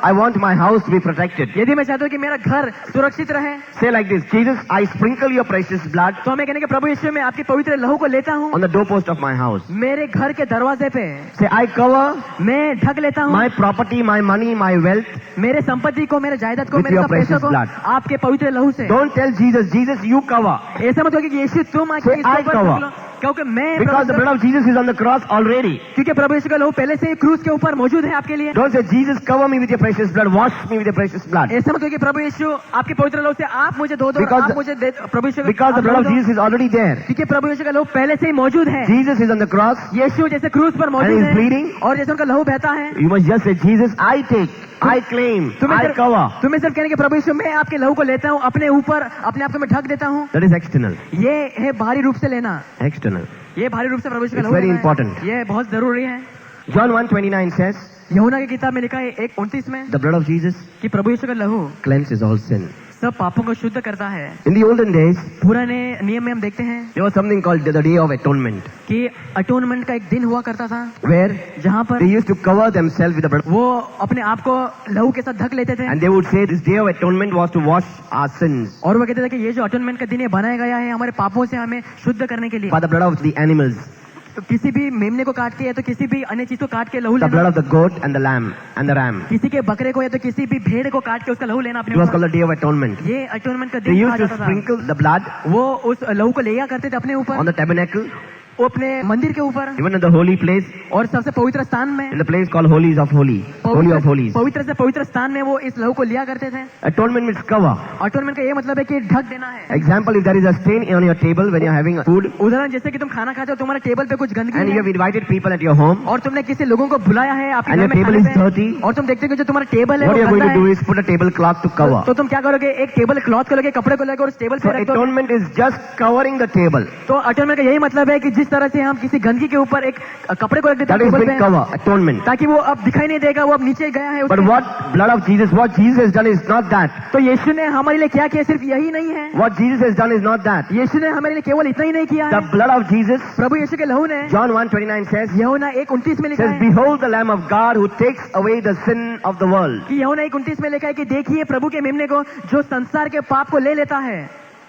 I want my house to be protected. यदि मैं चाहता हूँ कि मेरा घर सुरक्षित रहे Say like this, Jesus, I sprinkle your precious blood तो हमें कहने के प्रभु यीशु मैं आपके पवित्र लहू को लेता हूँ on the doorpost of my house. मेरे घर के दरवाजे पे, Say, I cover मैं ढक लेता हूँ my property, my money, my wealth. मेरे संपत्ति को, मेरे जायदाद को, With मेरे your सब पैसों precious को blood. आपके पवित्र लहू से। Don't tell Jesus, Jesus, you cover. ऐसा मत हो कि यीशु तुम आके Say, इसके I ऊपर cover. ढक लो, क्योंकि मैं Because the blood of Jesus is on the cross already. क्योंकि प्रभु यीशु का लहू पहले से ही क्रूस के ऊपर मौजूद है आपके लिए। Don't say, Jesus, cover me with your precious blood. Wash me with your precious blood. ऐसा मत हो कि प्रभु यीशु आपके पवित्र लहू से आप मुझे धो दो, Because आप the- मुझे दे, प्रभु यीशु Because the आप blood धो of दो। Jesus is already there. क्योंकि प्रभु यीशु का लहू पहले से ही मौजूद है। Jesus is on the cross. यीशु जैसे क्रूस पर मौजूद And है he's bleeding. और जैसे उनका लहू बहता है, You must just say, Jesus, I take, I claim, I cover. तुम्हें सिर्फ कहने के प्रभु यीशु मैं आपके लहू को लेता हूँ, अपने ऊपर अपने आप को मैं ढक देता हूँ। That is external. ये है बाहरी रूप से लेना, External. ये भारी रूप से प्रभु यीशु का It's लहू very लेना है। important. ये बहुत जरूरी है। John 1:29 says, यूहन्ना की किताब में लिखा है 1:29 में the blood of Jesus कि प्रभु यीशु का लहू cleanses all sin. सब पापों को शुद्ध करता है। In the olden days, पुराने नियम में हम देखते हैं there was something called the Day of Atonement, कि अटोनमेंट का एक दिन हुआ करता था where जहाँ पर they used to cover themselves with the blood. वो अपने आप को लहू के साथ ढक लेते थे And they would say this Day of Atonement was to wash our sins और वो कहते थे कि ये जो अटोनमेंट का दिन ये बनाया गया है हमारे पापों से हमें शुद्ध करने के लिए। by the blood of the animals, तो किसी भी मेमने को काट के या तो किसी भी अन्य चीज को काट के लहू the blood लेना, of the goat and the lamb and the ram. किसी के बकरे को या तो किसी भी भेड़ को काट के उसका लहू लेना It अपने was ऊपर। called the Day of Atonement. ये अटोनमेंट का They दिन कहा used to जाता था। sprinkle the blood वो उस लहू को लिया करते थे अपने ऊपर on the tabernacle वो अपने मंदिर के ऊपर even in the holy place, और सबसे पवित्र स्थान में, in the place called Holies of Holy, Holy of Holies. पवित्र से पवित्र स्थान में वो इस लहू को लिया करते थे। Atonement means cover. अटोनमेंट का ये मतलब है कि ढक देना है। Example, if there is a stain on your table when you are having food, उदाहरण जैसे कि तुम खाना खाते हो, तुम्हारे टेबल पे कुछ गंदगी and you है have invited people at your home, और तुमने किसी लोगों को बुलाया है आपके and घर your में table खाने is पे, dirty, और तुम देखते हो कि जो तुम्हारा टेबल है what वो you are going गंदा to do है, is put a tablecloth to cover. तो तुम क्या करोगे? एक टेबल क्लॉथ को लेके, कपड़े को लेकर उस टेबल So पे रख दो। atonement is just covering the table. तो अटोनमेंट का यही मतलब है कि जिस तरह से हम किसी गंदगी के ऊपर एक कपड़े को रख देते That हैं is टेबल being पे, cover, atonement. ताकि वो अब दिखाई नहीं देगा, वो अब नीचे गया है But उसके। what blood of Jesus, what Jesus has done is not that. तो यीशु ने हमारे लिए क्या किया सिर्फ यही नहीं है, What Jesus has done is not that. यीशु ने हमारे लिए केवल इतना ही नहीं किया The है। blood of Jesus, प्रभु यीशु के लहू ने, John 1:29 says, यूहन्ना 1:29 में लिखा says, है behold the Lamb of God who takes away the sin of the world. कि यूहन्ना 1:29 में लिखा है कि देखिए प्रभु के मेमने को जो संसार के पाप को ले लेता है।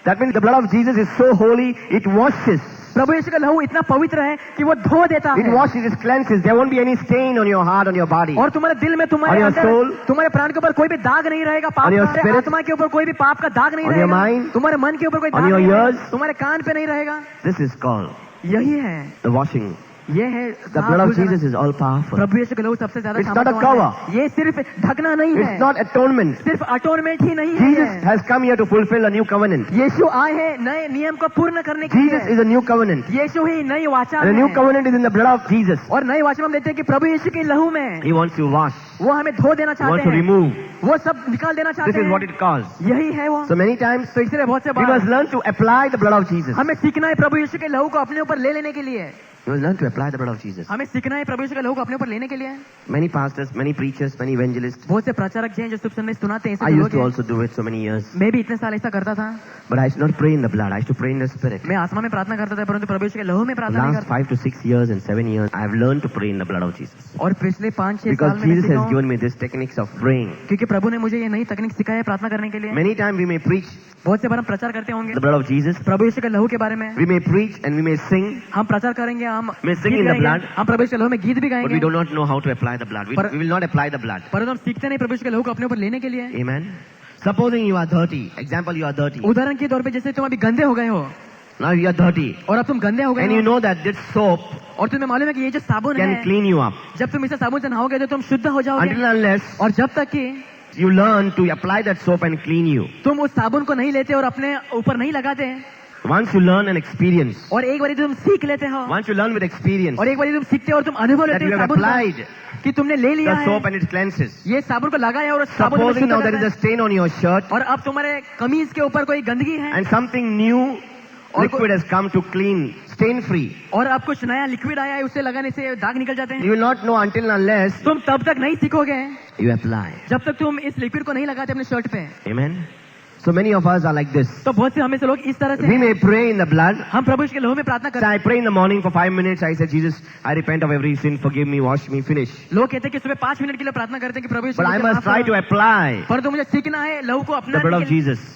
That means the blood of Jesus is so holy, it washes. प्रभु यीशु का लहू इतना पवित्र है कि वो धो देता It है, washes, it cleanses. There won't be any stain on your heart, on your body. और तुम्हारे दिल में, तुम्हारे On your अंदर, soul, तुम्हारे प्राण के ऊपर कोई भी दाग नहीं रहेगा पाप on your का, spirit, आत्मा के ऊपर कोई भी पाप का दाग नहीं on your रहेगा, mind, तुम्हारे मन के ऊपर कोई on दाग your नहीं रहेगा, ears. तुम्हारे कान पे नहीं रहेगा। This is called यही है, the washing. ये है The blood of Jesus is all powerful. प्रभु यीशु का लहू सबसे ज्यादा It's not a सामर्थ्यवान cover. है। ये सिर्फ ढकना नहीं है, It's not atonement. सिर्फ अटोनमेंट ही नहीं है, Jesus has come here to fulfill a new covenant. यीशु आए हैं नए नियम को पूर्ण करने के Jesus लिए। is a new covenant. यीशु ही नई वाचा And the new है, covenant is in the blood of Jesus. और नई वाचा में हम देखते हैं कि प्रभु यीशु के लहू में He wants to wash. वो हमें धो देना He wants चाहते to हैं, remove. वो सब निकाल देना This चाहते is what हैं, it calls. यही है वो। So many times तो इसलिए बहुत से we must bar learn to apply the blood of Jesus. हमें सीखना है प्रभु यीशु के लहू को अपने ऊपर ले लेने के लिए, We must learn to apply the blood of Jesus. हमें सीखना है प्रभु यीशु के लहू को अपने ऊपर लेने के लिए। Many pastors, many preachers, many evangelists. बहुत से प्रचारक जी हैं जो शुभ संदेश सुनाते हैं, I ऐसे used लोग to हैं। also do it so many years. मैं भी इतने साल ऐसा करता था। But I used not pray in the blood. I used to pray in the spirit. मैं आत्मा में प्रार्थना करता था, परंतु प्रभु यीशु के लहू में प्रार्थना नहीं Last करता। 5 to 6 years and 7 years, I have learned to pray in the blood of Jesus. और पिछले 5-6 Because साल में मैं Jesus सीखा has हूँ, given me these techniques of praying. क्योंकि प्रभु ने मुझे ये नई तकनीक सिखाई है प्रार्थना करने के लिए। Many times we may preach बहुत से बार हम प्रचार करते होंगे the blood of Jesus. प्रभु यीशु के लहू के बारे में, We may preach and we may sing, हम प्रचार करेंगे, हम may sing गीत in the गाएंगे, blood, हम प्रभु यीशु के लहू में गीत भी but we गाएंगे, do not know how to apply the blood. We will not apply the blood. परंतु हम सीखते नहीं प्रभु यीशु के लहू को अपने ऊपर लेने के लिए। Amen. Supposing you are dirty. Example, you are dirty. उदाहरण के तौर पे जैसे तुम अभी गंदे हो गए हो, Now you are dirty. और अब तुम गंदे हो गए And you हो, know that this soap और तुम्हें मालूम है कि ये जो साबुन can है, clean you up. जब तुम इसे साबुन से नहाओगे तो तुम शुद्ध हो जाओगे, Until and unless और जब तक कि you learn to apply that soap and clean you. तुम उस साबुन को नहीं लेते और अपने ऊपर नहीं लगाते, Once you learn and experience, और एक बार तुम सीख लेते हो, once you learn with experience और एक बार तुम सीखते हो और तुम अनुभव that लेते you हो have साबुन applied का, कि तुमने ले लिया the soap है, and it cleanses. ये साबुन को लगाया और उस साबुन को Supposing शुद्ध now करता there is है, a stain on your shirt और अब तुम्हारे कमीज के ऊपर कोई गंदगी है, and something new liquid has come to clean, stain free. और अब कुछ नया लिक्विड आया है, उसे लगाने से दाग निकल जाते हैं, You will not know until and unless तुम तब तक नहीं सीखोगे you apply. जब तक तुम इस लिक्विड को नहीं लगाते अपने शर्ट पे। Amen. So many of us are like this. तो बहुत से हमें से लोग इस तरह से We हैं। may pray in the blood. हम प्रभु यीशु के लहू में प्रार्थना So करते I pray in the morning for 5 minutes. I say, Jesus, I repent of every sin. Forgive me, wash me, finish. हैं। लोग कहते हैं कि सुबह 5 मिनट के लिए प्रार्थना करते हैं कि प्रभु यीशु But I मुझे must माफ try करो। to apply परंतु मुझे सीखना है लहू को the अपनाने blood के of लिए, Jesus.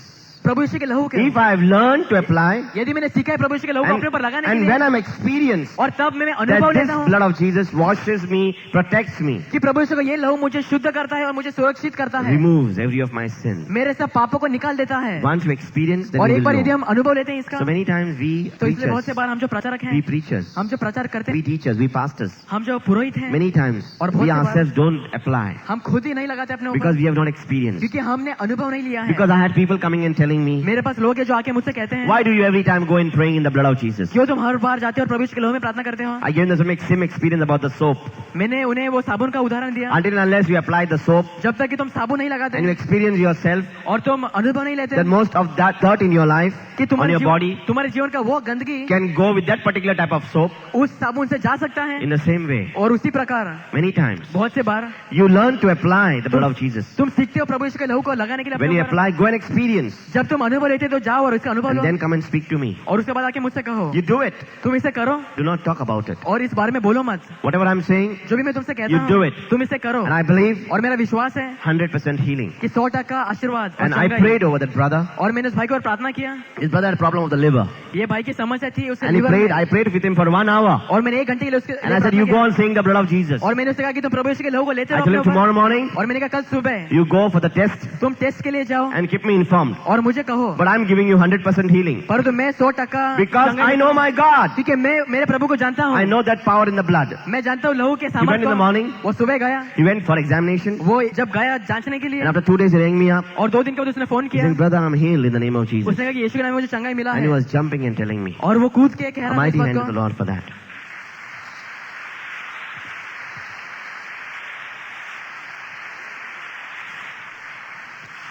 प्रभु यीशु के लहू के। If I have learned to apply, यदि मैंने सीखा है प्रभु यीशु के लहू को अपने ऊपर लगाने के and लिए, when I'm experienced और तब मैं अनुभव that this लेता हूँ blood of Jesus washes me, protects me, कि प्रभु यीशु का ये लहू मुझे शुद्ध करता है और मुझे सुरक्षित करता है, removes every of my sin. मेरे सब पापों को निकाल देता है। Once you experience, then और you एक will बार यदि know. हम अनुभव लेते हैं इसका, So many times we तो इसलिए बहुत से preachers, बार हम जो प्रचारक हैं, we preachers, हम जो प्रचार करते we हैं, teachers, we pastors, हम जो पुरोहित हैं, many times और बहुत we से बार ourselves don't apply हम खुद ही नहीं लगाते अपने because ऊपर, we have not experienced. क्योंकि हमने अनुभव नहीं लिया है। Because I had people coming and telling me, मेरे पास लोग हैं जो आके मुझसे कहते हैं, why do you every time go in praying in the blood of Jesus? क्यों तुम हर बार जाते हो और प्रभु यीशु के लहू में प्रार्थना करते हो? I gave them some experience about the soap. मैंने उन्हें वो साबुन का उदाहरण दिया, Until and unless you apply the soap जब तक कि तुम साबुन नहीं लगाते and you experience yourself और तुम अनुभव नहीं लेते that most of that dirt in your life, कि on your body, तुम्हारे जीवन का वो गंदगी can go with that particular type of soap. उस साबुन से जा सकता है, In the same way, और उसी प्रकार many times बहुत से बार you learn to apply the blood of Jesus. तुम सीखते हो प्रभु यीशु के लहू को लगाने के लिए When अपने you ऊपर। apply, go and experience, जब तुम अनुभव लेते तो जाओ और इसका अनुभव and low, then come and speak to me. और उसके बाद आके मुझसे कहो, You do it. तुम इसे करो Do not talk about it. और इस बारे में बोलो मत, Whatever I'm saying, जो भी मैं तुमसे कहता You do हूँ it. तुम इसे करो, and I believe और मेरा विश्वास है 100% healing. कि 100% आशीर्वाद और And I चंगाई। prayed over that brother. और मैंने उस भाई को और प्रार्थना किया, His brother had a problem of the liver. ये भाई की समस्या थी उसके And he लिवर prayed, में, I prayed with him for 1 hour. और मैंने 1 घंटे के लिए उसके And I said, you go on saying the blood of Jesus. और मैंने उससे कहा कि तुम प्रभु यीशु के लहू को लेते I रहो told अपने him tomorrow ऊपर, morning, और मैंने कहा कल सुबह you go for the test तुम टेस्ट के लिए जाओ and keep me informed. और मुझे कहो, but I'm giving you 100% healing. परंतु मैं 100% Because I know my God. क्योंकि मैं मेरे प्रभु को जानता हूँ. I know that power in the blood. मैं जानता हूँ लहू के He went सामर्थ्य in the को. morning. वो सुबह गया, He went for examination. वो जब गया जांचने के लिए, And after 2 days he rang me up. और 2 दिन के बाद उसने फोन He किया. said, brother, I'm healed in the name of Jesus. उसने कहा कि यीशु के नाम में मुझे चंगाई मिला And he है. was jumping and telling me. और वो कूद के कह A रहा था mighty इस hand of बात the को. Lord for that.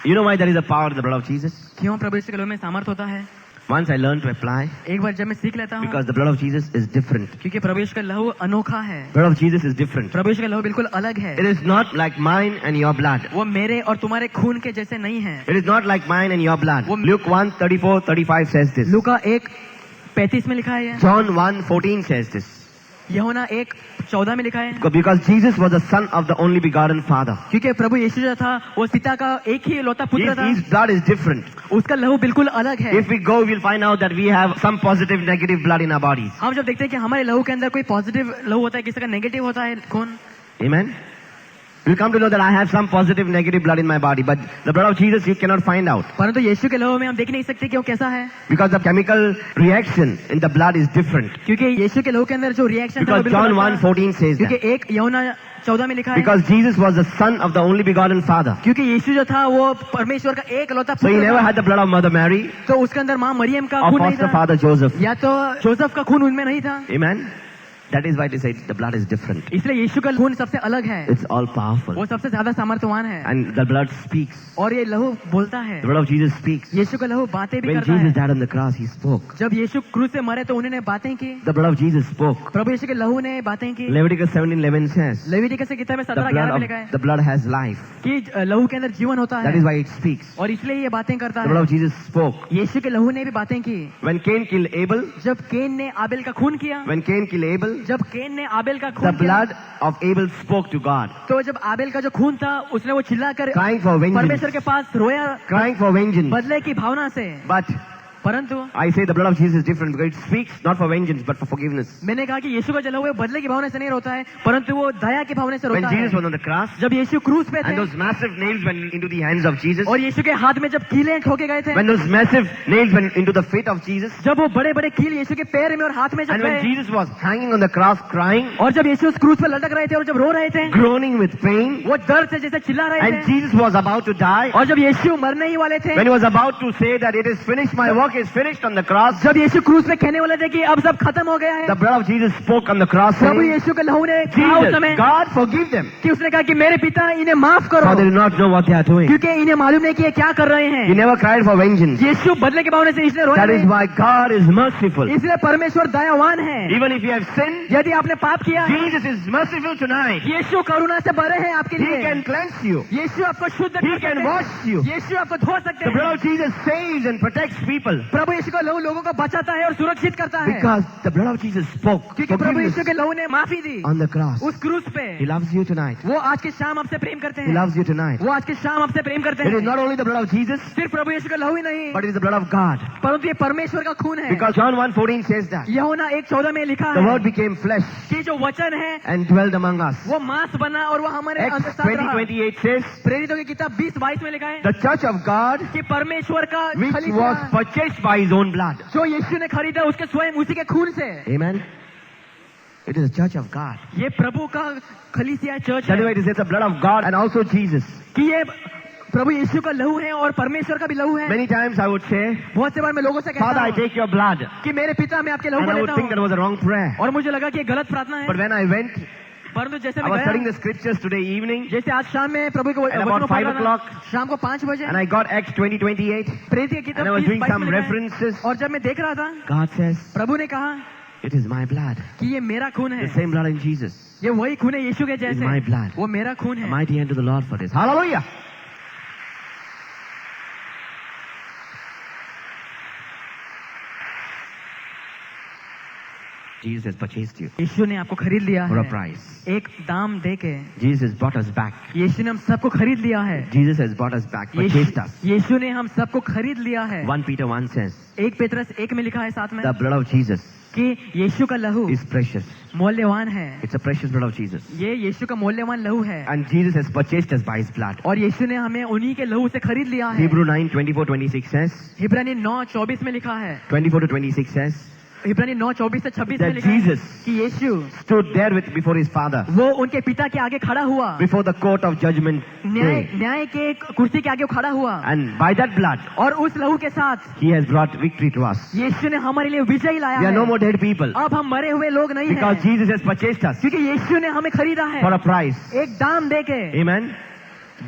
You know why there is a power in the blood of Jesus? क्यों प्रभु यीशु के लहू में सामर्थ होता है? Once I learned to apply, एक बार जब मैं सीख लेता हूँ, because the blood of Jesus is different. क्योंकि प्रभु यीशु का लहू अनोखा है. Blood of Jesus is different. प्रभु यीशु का लहू बिल्कुल अलग है. It is not like mine and your blood. वो मेरे और तुम्हारे खून के जैसे नहीं है. It is not like mine and your blood. वो- Luke 1:34-35 says this. लूका 1:35 में लिखा है ये. John 1:14 says this. यूहन्ना 1:14 में लिखा है. Because Jesus was the son of the only begotten Father. क्योंकि प्रभु यीशु जो था वो पिता का एक ही लौता पुत्र था. His blood is different. उसका लहू बिल्कुल अलग है. If we go, we'll find out that we have some positive, negative blood in our bodies. हम जब देखते हैं कि हमारे लहू के अंदर कोई पॉजिटिव लहू होता है, किसी का नेगेटिव होता है खून. Amen. We'll come to know that I have some positive, negative blood in my body, but the blood of Jesus you cannot find out. परंतु यीशु के लहू में हम देख नहीं सकते कि वो कैसा है. Because the chemical reaction in the blood is different. क्योंकि यीशु के लहू के अंदर जो रिएक्शन था वो Because बिल्कुल John अलग था. 1:14 says क्योंकि that. 1 यूहन्ना 14 में लिखा है. Because Jesus was the son of the only begotten Father. क्योंकि यीशु जो था वो परमेश्वर का एक लौता So he पुत्र never था. had the blood of Mother Mary तो उसके अंदर माँ मरियम का or खून नहीं foster था, father Joseph. या तो जोसेफ का खून उनमें नहीं था. Amen. That is why they say the blood is different. इसलिए यीशु का खून सबसे अलग है. It's all powerful. वो सबसे ज्यादा सामर्थ्यवान है. And the blood speaks. और ये लहू बोलता है. The blood of Jesus speaks. यीशु का लहू बातें भी When करता Jesus है. died on the cross, he spoke. जब यीशु क्रूस से मरे तो उन्होंने बातें की. The blood of Jesus spoke. प्रभु यीशु के लहू ने बातें की. Leviticus 17:11 says, लेवीटिकस की किताब में the 17:11 में blood, लिखा है the blood has life. कि लहू के अंदर जीवन होता That है. is why it speaks. और इसलिए ये बातें करता The blood है. of Jesus spoke. यीशु के लहू ने भी बातें की. When Cain killed Abel, जब केन ने आबेल का खून किया, when Cain killed Abel, जब केन ने आबेल का the खून किया, blood of Abel spoke to God, तो जब आबेल का जो खून था उसने वो चिल्लाकर crying for vengeance, परमेश्वर के पास रोया crying for vengeance. बदले की भावना से. But परंतु I say the blood of Jesus is different because it speaks not for vengeance but for forgiveness. मैंने कहा कि यीशु का जला हुआ बदले की भावना से नहीं रोता है, परंतु वो दया की भावना से When रोता Jesus है. was on the cross जब यीशु क्रूस पे and थे those massive nails went into the hands of Jesus, और यीशु के हाथ में जब कीलें ठोके गए थे, when those massive nails went into the feet of Jesus, जब वो बड़े बड़े कील यीशु के पैर में और हाथ में जब and when गए, Jesus was hanging on the cross crying, और जब यीशु उस क्रूस पे लटक रहे थे और जब रो रहे थे, groaning with pain, वो दर्द से जैसे चिल्ला रहे and थे, Jesus was about to die, और जब यीशु मरने ही वाले थे, when he was about to say that it is finished, my work is finished on the cross, जब यीशु क्रूस पे कहने वाले थे कि अब सब खत्म हो गया है, the blood of Jesus spoke on the cross Prabhu saying, यीशु के लहू ने कहा उस Jesus, समय God forgive them, कि उसने कहा कि मेरे पिता इन्हें माफ करो, for they do not know what they are doing. क्योंकि इन्हें मालूम नहीं कि ये क्या कर रहे He हैं. never cried for vengeance. यीशु बदले के भावना से इसलिए रोया That is नहीं. why God is merciful. इसलिए परमेश्वर दयावान है. Even if you have sinned, यदि आपने पाप किया, Jesus is merciful tonight. यीशु करुणा से भरे हैं आपके He लिए. can cleanse you. यीशु आपको शुद्ध He कर can सकते हैं. wash you. यीशु आपको धो सकते The हैं. blood of Jesus saves and protects people. प्रभु यीशु का लहू लोगों को बचाता है और सुरक्षित करता है. Because the blood of Jesus spoke क्योंकि प्रभु forgiveness यीशु के लहू ने माफी दी on the cross. उस क्रूस पे. He loves you tonight. वो आज की शाम आपसे प्रेम करते He हैं. loves you tonight. वो आज की शाम आपसे प्रेम करते It is हैं. not only the blood of Jesus, सिर्फ प्रभु यीशु का लहू ही नहीं, but it is the blood of God. परंतु ये परमेश्वर का खून है. Because John 1:14 says that यूहन्ना 1:14 में लिखा the है word became flesh कि जो वचन है and dwelled among us. वो मांस बना और वो हमारे Acts अंदर साथ रहा. 20:28 says, प्रेरितों की किताब 20:22 में लिखा है the church of God कि परमेश्वर का which khalisa was purchased by his own blood. जो यीशु ने खरीदा उसके स्वयं उसी के खून से. Amen. It is the church of God. ये प्रभु का खलीसिया चर्च That is why है it is the blood of God and also Jesus. कि ये प्रभु यीशु का लहू है और परमेश्वर का भी लहू है. Many times I would say, बहुत से बार मैं लोगों से Father, कहता I हूँ take your blood. कि मेरे पिता मैं आपके लहू And को I would लेता think that हूँ, was a wrong prayer. और मुझे लगा कि ये गलत प्रार्थना है. But when I went, परंतु जैसे I मैं was studying गया, the scriptures today evening, जैसे आज शाम में प्रभु के And वचन about को पढ़ 5 रहा o'clock, था, शाम को 5 बजे and I got Acts 20:28, प्रेरित की किताब and I was doing 20:22 some में लिखा है, references. और जब मैं देख रहा था God says, प्रभु ने कहा it is my blood. कि ये मेरा खून है. The same blood in Jesus. ये वही खून है यीशु के It's my जैसे. blood. वो मेरा खून A है. mighty hand to the Lord for this. Hallelujah. Jesus has purchased you यीशु ने आपको खरीद लिया for a है price. एक दाम दे के। Jesus has bought us back. यीशु ने हम सबको खरीद लिया है। Jesus has bought us back, purchased us. यीशु ने हम सबको खरीद लिया है। 1 Peter 1 says, 1 पेत्रस 1 में लिखा है साथ में the blood of Jesus कि यीशु का लहू is precious. मूल्यवान है। It's a precious blood of Jesus. ये यीशु का मूल्यवान लहू है And Jesus has purchased us by his blood. और यीशु ने हमें उन्हीं के लहू से खरीद लिया है। Hebrew 9:24-26 says, इब्रानी 9:24 में लिखा है। 24-26 says, इब्रानी 9:24 से 26 में that लिखा है Jesus कि यीशु stood there before his Father, वो उनके पिता के आगे खड़ा हुआ, before the court of judgment day. न्याय के कुर्सी के आगे खड़ा हुआ And by that blood, और उस लहू के साथ he has brought victory to us. यीशु ने हमारे लिए विजय लाया We are है। no more dead people अब हम मरे हुए लोग नहीं because हैं Jesus has purchased us क्योंकि यीशु ने हमें खरीदा है for a price. एक दाम दे के। Amen.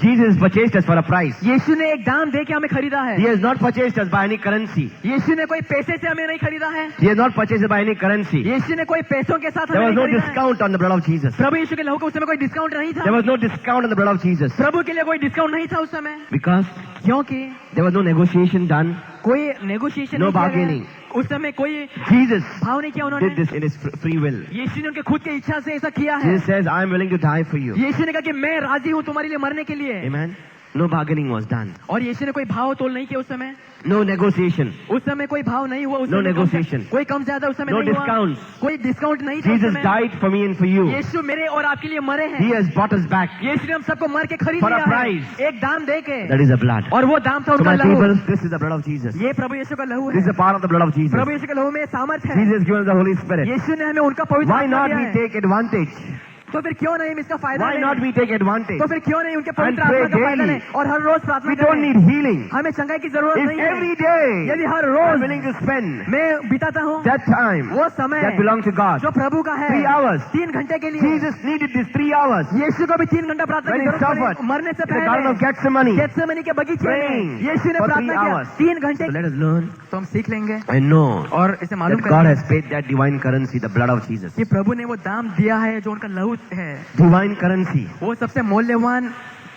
Jesus has purchased us for a price. यीशु ने एक दाम दे के हमें खरीदा है। He has not purchased us by any currency. यीशु ने कोई पैसे से हमें नहीं खरीदा है। He has not purchased us by any currency. यीशु ने कोई पैसों के साथ There हमें was नहीं no खरीदा है। discount on the blood of Jesus. प्रभु यीशु के लहू के उस समय कोई डिस्काउंट नहीं था। There was no discount on the blood of Jesus प्रभु के लिए कोई डिस्काउंट नहीं था उस समय because क्योंकि there was no negotiation done. कोई नेगोशिएशन No नहीं किया bargaining. गया। उस समय कोई Jesus भाव नहीं किया उन्होंने। did this in his free will. यीशु ने उनके खुद की इच्छा से ऐसा किया है। Jesus says, I am willing to die for you. यीशु ने कहा कि मैं राजी हूँ तुम्हारे लिए मरने के लिए। Amen. No bargaining was done. और यीशु ने कोई भाव तोल नहीं किया उस समय। No negotiation. उस समय कोई भाव नहीं हुआ उस No समय negotiation. कोई कम ज्यादा उस समय No नहीं हुआ। discounts. कोई डिस्काउंट नहीं था उस Jesus समय। died for me and for you. यीशु मेरे और आपके लिए मरे He हैं। has bought us back. यीशु ने हम सबको मर के खरीद For a लिया है price. एक दाम दे के। That is the blood. और वो दाम था So उनका my लहू। people, this is the blood of Jesus. ये प्रभु यीशु का लहू This is है। the power of the blood of Jesus. प्रभु यीशु के लहू में सामर्थ्य है। Jesus has given us the Holy Spirit. यीशु ने हमें उनका पवित्र Why आत्मा not दिया we है। take advantage? तो फिर क्यों नहीं हम इसका फायदा Why लें? not we take advantage? तो फिर क्यों नहीं उनके पवित्र And pray आत्मा का फायदा daily. लें और हर रोज प्रार्थना We don't करें। need healing. हमें चंगाई की जरूरत If नहीं है। every day यदि हर I'm rose willing to spend मैं बिताता हूँ that time वो समय that belongs to God, जो प्रभु का है 3 hours. 3 घंटे के लिए। Jesus needed these 3 hours यीशु को भी 3 घंटा प्रार्थना when की he जरूरत suffered पड़ी मरने से in the Garden of पहले Gethsemane. गेत्सेमनी के बगीचे Praying में यीशु ने for 3 प्रार्थना किया hours. 3 घंटे। So let us learn तो हम सीख लेंगे and know और इसे मालूम that God करेंगे has paid that divine currency, the blood of Jesus. कि प्रभु ने वो दाम दिया है जो उनका लहू है। Divine currency. वो सबसे मूल्यवान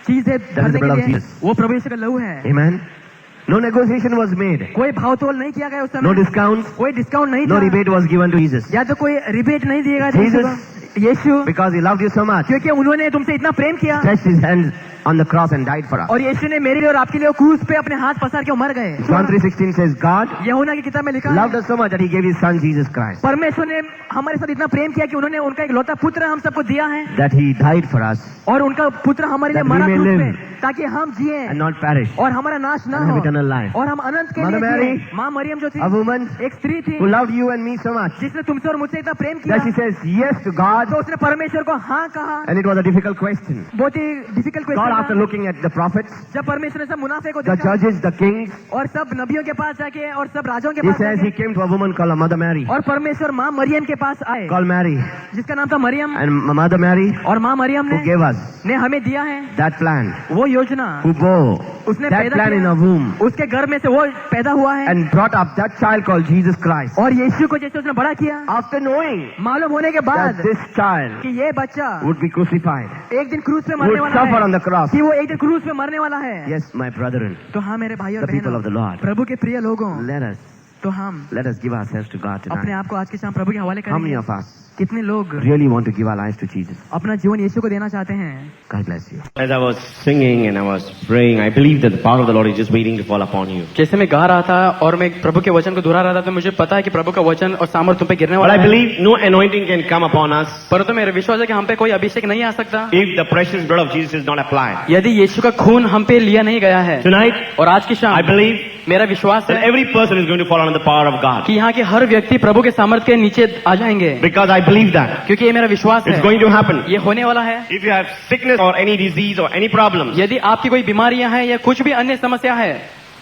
चीज है is the भरने blood के of लिए। Jesus. वो प्रभु यीशु का लहू है। Amen. No negotiation was made. कोई भाव तोल नहीं किया गया उस No समय। discounts. कोई डिस्काउंट नहीं No था rebate was given to Jesus. या तो कोई रिबेट नहीं दिएगा Jesus. Yeshu Because he loved you so much. क्योंकि उन्होंने तुमसे इतना प्रेम किया Stretched his hands on the cross and died for us. और यीशु ने मेरे लिए और आपके लिए क्रूस पे अपने हाथ पसार के मर गए। John 3:16 says, God यूहन्ना की किताब में लिखा loved है us so much that he gave his son Jesus Christ. परमेश्वर ने हमारे साथ इतना प्रेम किया कि उन्होंने उनका एक लौता पुत्र हम सबको दिया है That he died for us और उनका पुत्र हमारे लिए That we मरा may क्रूस live पे ताकि हम जिए and not perish. और हमारा नाश न And have हो eternal life. और हम अनंत के Mother लिए Mary, जिए। माँ मरियम जो थी A woman एक स्त्री थी who loved you and me so much जिसने तुमसे और मुझसे इतना प्रेम किया that she says yes to God, तो उसने परमेश्वर को हाँ कहा। and it was a difficult question. बहुत ही डिफिकल्ट God, क्वेश्चन after था। looking at the prophets, जब परमेश्वर ने सब मुनाफे को the देखा judges, the kings, और सब नबियों के पास जाके और सब राजाओं के he पास says he जाके came to a woman called Mother Mary, और परमेश्वर माँ मरियम के पास आए called Mary, जिसका नाम था मरियम and Mother Mary और माँ मरियम who gave us ने हमें दिया है that plan, वो योजना who bore उसने that पैदा plan in किया a womb उसके घर में से वो पैदा हुआ है and brought up that child called Jesus Christ. और यीशु को जैसे उसने बड़ा किया After knowing मालूम होने के that बाद this child कि ये बच्चा would be crucified, एक दिन क्रूस पे मरने would वाला suffer on है the cross. कि वो एक दिन क्रूस पे मरने वाला है। Yes, my brethren, तो हाँ मेरे भाई और the people of the बहनों Lord, प्रभु के प्रिय लोगों let us give ourselves to God अपने tonight. आप को आज के शाम प्रभु के हवाले How many करेंगे। of us कितने लोग really want to give our lives to Jesus? अपना जीवन यीशु को देना चाहते हैं? God bless you. As I was singing and I was praying, I believe that the power of the Lord is just waiting to fall upon you. जैसे मैं गा रहा था और मैं प्रभु के वचन को दोहरा रहा था तो मुझे पता है कि प्रभु का वचन और सामर्थ तुम पे गिरने But वाला I है। believe no anointing can come upon us परंतु मेरा विश्वास है कि हम पे कोई अभिषेक नहीं आ सकता if the precious blood of Jesus is not applied. यदि यीशु का खून हम पे लिया नहीं गया है। Tonight, और आज की I शाम believe मेरा विश्वास that है every person is going to fall under the power of God. कि यहाँ के हर व्यक्ति प्रभु के सामर्थ के नीचे आ जाएंगे Because I believe that. क्योंकि ये मेरा विश्वास It's है going to happen. ये होने वाला है। If you have sickness or any disease or any problems, यदि आपकी कोई बीमारियां हैं या कुछ भी अन्य समस्या है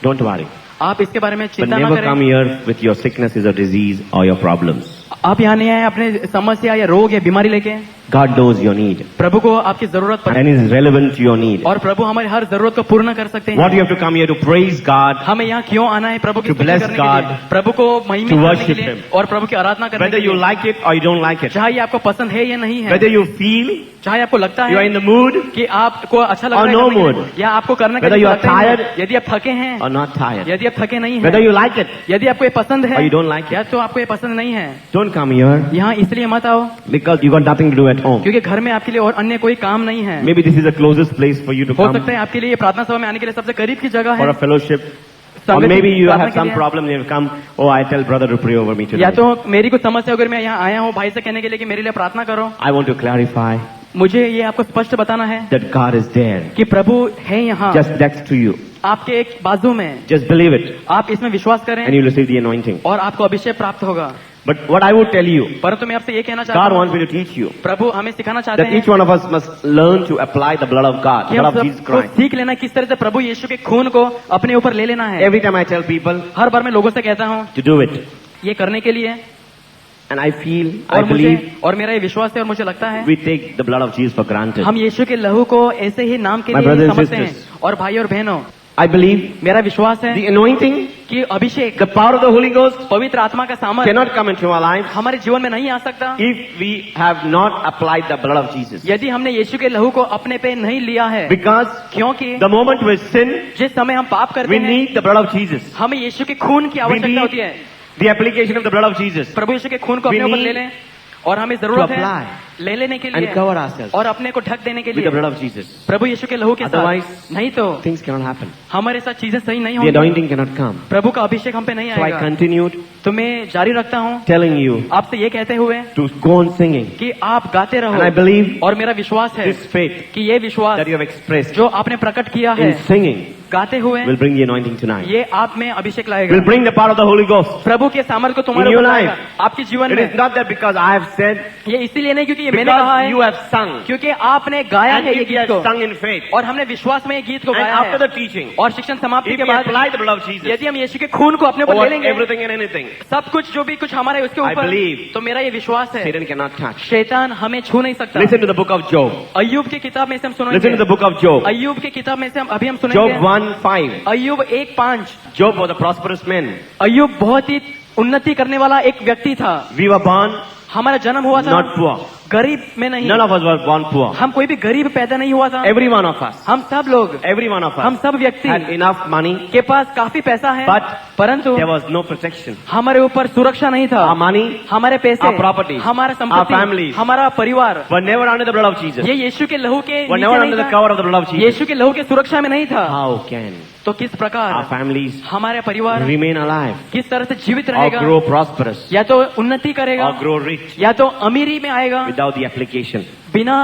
don't worry. आप इसके बारे में But चिंता न never come करें। here with your sicknesses or disease or your problems. आप यहाँ नहीं आए अपने समस्या या रोग या बीमारी लेके। God knows your need प्रभु को आपकी जरूरत पड़े and is relevant to your need. और प्रभु हमारी हर जरूरत को पूर्ण कर सकते What you हैं। have to come here to praise God, हमें यहाँ क्यों आना है? प्रभु की To स्तुति bless करने के God, लिए, प्रभु को महिमा to करने के worship लिए Him. और प्रभु की आराधना करने whether के you लिए। like it or you don't like it, चाहे ये आपको पसंद है या नहीं है, whether you feel चाहे आपको लगता you are है in the mood कि आपको अच्छा लग or रहा है no करने के लिए, mood, या आपको करने का whether you are चाहते हैं, tired यदि आप थके हैं, or not tired, यदि आप थके नहीं whether हैं, you like it यदि आपको ये पसंद है or you don't like या it, तो आपको ये पसंद नहीं है, Don't come here यहाँ इसलिए मत आओ because you got nothing to do at home. क्योंकि घर में आपके लिए और अन्य कोई काम नहीं है। Maybe this is the closest place for you to हो come सकता है आपके लिए ये प्रार्थना सभा में आने के लिए सबसे करीब की जगह for है। a fellowship. Or संगत maybe you प्रार्थना have के some लिए। problem and you come, oh, I tell brother to pray over me या today. तो मेरी कुछ समस्या अगर मैं यहाँ आया हूँ भाई से कहने के लिए कि मेरे लिए प्रार्थना करो, I want to clarify मुझे ये आपको स्पष्ट बताना है that God is there, कि प्रभु है यहाँ just next to you. आपके एक बाजू में। Just believe it आप इसमें विश्वास करें and you'll receive the anointing. और आपको अभिषेक प्राप्त होगा। But what I would tell you, परंतु मैं आपसे ये कहना चाहता God हूँ, wants me to teach you प्रभु हमें सिखाना चाहते that हैं each one of us must learn to apply the blood of God, कि blood हम of Jesus सबको Christ. सीख लेना किस तरह से प्रभु यीशु के खून को अपने ऊपर ले लेना है। Every time I tell people हर बार मैं लोगों से कहता हूँ to do it, ये करने के लिए, and I feel, I और मुझे believe और मेरा ये विश्वास है और मुझे लगता है we take the blood of Jesus for granted. हम यीशु के लहू को ऐसे ही नाम के My लिए brothers ही and समझते हैं। sisters. और भाई और बहनों, I believe मेरा विश्वास है the anointing, कि अभिषेक, the power of the Holy Ghost पवित्र आत्मा का सामर्थ cannot come into our lives हमारे जीवन में नहीं आ सकता if we have not applied the blood of Jesus. यदि हमने यीशु के लहू को अपने पे नहीं लिया है। Because क्योंकि the moment we sin, जिस समय हम पाप करते we हैं need the blood of Jesus. हमें यीशु के खून की We आवश्यकता होती है। need the application of the blood of Jesus प्रभु यीशु के खून को We अपने ऊपर need ले लें और हमें जरूरत to है apply ले लेने के and लिए cover ourselves और अपने को ढक देने के with the blood लिए of Jesus. प्रभु यीशु के लहू के Otherwise, साथ। नहीं तो Things cannot happen. हमारे साथ चीजें सही नहीं The होंगी, anointing cannot come. प्रभु का अभिषेक हम पे नहीं So I आएगा। continued तो मैं जारी रखता हूँ telling you आपसे ये कहते हुए to go on singing. कि आप गाते And I रहो believe और मेरा विश्वास है this faith कि ये विश्वास that you have expressed जो आपने प्रकट किया है in singing गाते हुए will bring the anointing tonight. ये आप में अभिषेक Will लाएगा। bring the power of the Holy Ghost. प्रभु के सामर्थ को तुम्हारे In your ऊपर लाएगा life. आपके जीवन It is में। not that because I have said, ये इसीलिए नहीं क्योंकि ये मैंने कहा because है, you have sung, क्योंकि आपने गाया and है ये if you गीत have को sung in faith, और हमने विश्वास में ये गीत को and गाया after है the teaching, और शिक्षण समाप्ति if के we बाद apply the blood of Jesus यदि हम यीशु के खून को अपने ऊपर ले over लेंगे everything and anything, सब कुछ जो भी कुछ हमारे उसके I ऊपर, believe तो मेरा ये विश्वास है Satan cannot touch. शैतान हमें छू नहीं सकता। Listen to the book of Job. अय्यूब की किताब में से हम Listen to सुनेंगे, the book of Job. अय्यूब की किताब में से हम अभी हम Job सुनेंगे 1:5. अय्यूब 1:5। Job was a prosperous man. अय्यूब बहुत ही उन्नति करने वाला एक व्यक्ति था। We were born हमारा जन्म हुआ था not poor. गरीब में नहीं, None of us were born poor. हम कोई भी गरीब पैदा नहीं हुआ था। Every one of us, हम सब लोग, every one of हम us सब व्यक्ति had enough money, के पास काफी पैसा है, but परंतु there was no protection. हमारे ऊपर सुरक्षा नहीं था। Our money हमारे पैसे, our properties, हमारा our संपत्ति, families हमारा परिवार were never under the blood of Jesus. ये यीशु के लहू के Were नीचे never नहीं under the था। cover of the blood of Jesus. यीशु के लहू के सुरक्षा में नहीं था। How can तो किस our प्रकार families हमारे परिवार remain alive किस तरह से जीवित or रहेगा, grow prosperous या तो उन्नति करेगा or grow rich या तो अमीरी में आएगा without the application बिना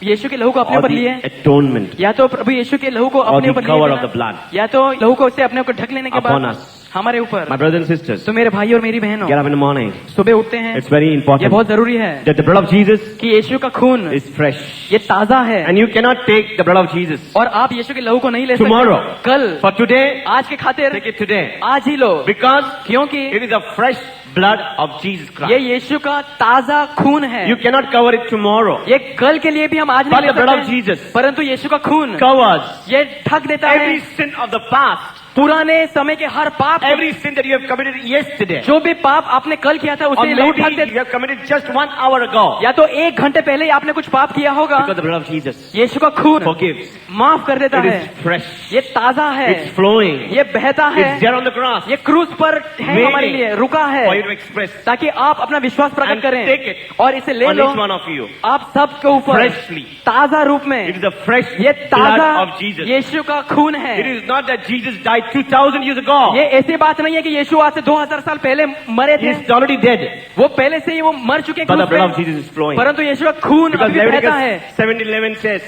यीशु के लहू को अपने or ऊपर the लिए, atonement या तो प्रभु यीशु के लहू को or अपने the ऊपर cover लिए of the blood या तो लहू को उससे अपने ऊपर ढक लेने के upon बाद us? हमारे ऊपर। My brothers and sisters, तो मेरे भाई और मेरी बहनों, get up in the morning. सुबह उठते हैं, It's very ये important बहुत जरूरी है that the blood of Jesus कि यीशु का खून is fresh. ये ताजा है And you cannot take the blood of Jesus और आप यीशु के लहू को नहीं ले Tomorrow. सकते कल, for today. आज के खातिर Take it today आज ही लो, because क्योंकि it is a fresh blood of Jesus ये Christ. यीशु का ताजा खून है। You cannot cover it tomorrow. ये कल के लिए भी हम आज नहीं But ले the blood of सकते, Jesus परंतु यीशु का खून covers ये ढक देता है every sin of the past, पुराने समय के हर पाप, every sin that you have committed yesterday, जो भी पाप आपने कल किया था or उसे लहू ढक maybe देता, you have committed just 1 hour ago. या तो 1 घंटे पहले ही आपने कुछ पाप किया होगा, Because the blood of Jesus यीशु का खून forgives. माफ कर देता It है। is fresh. ये ताजा है, It's flowing. ये बहता है, It's there on the cross ये क्रूस पर है Waiting हमारे लिए, रुका है for you to express. ताकि आप अपना विश्वास प्रकट And करें take it और इसे ले On low each one of you. आप सबके ऊपर Freshly. ताजा रूप में। It is the fresh ये blood ताजा of Jesus. यीशु का खून है। It is not that Jesus died 2000 years ago. ये ऐसी बात नहीं है कि यीशु आज से 2000 साल पहले मरे थे, He's already dead. वो पहले से ही वो मर चुके But the क्रूस blood of पे, Jesus is flowing. परंतु यीशु का खून Because अभी भी बहता है। Leviticus 7:11 says,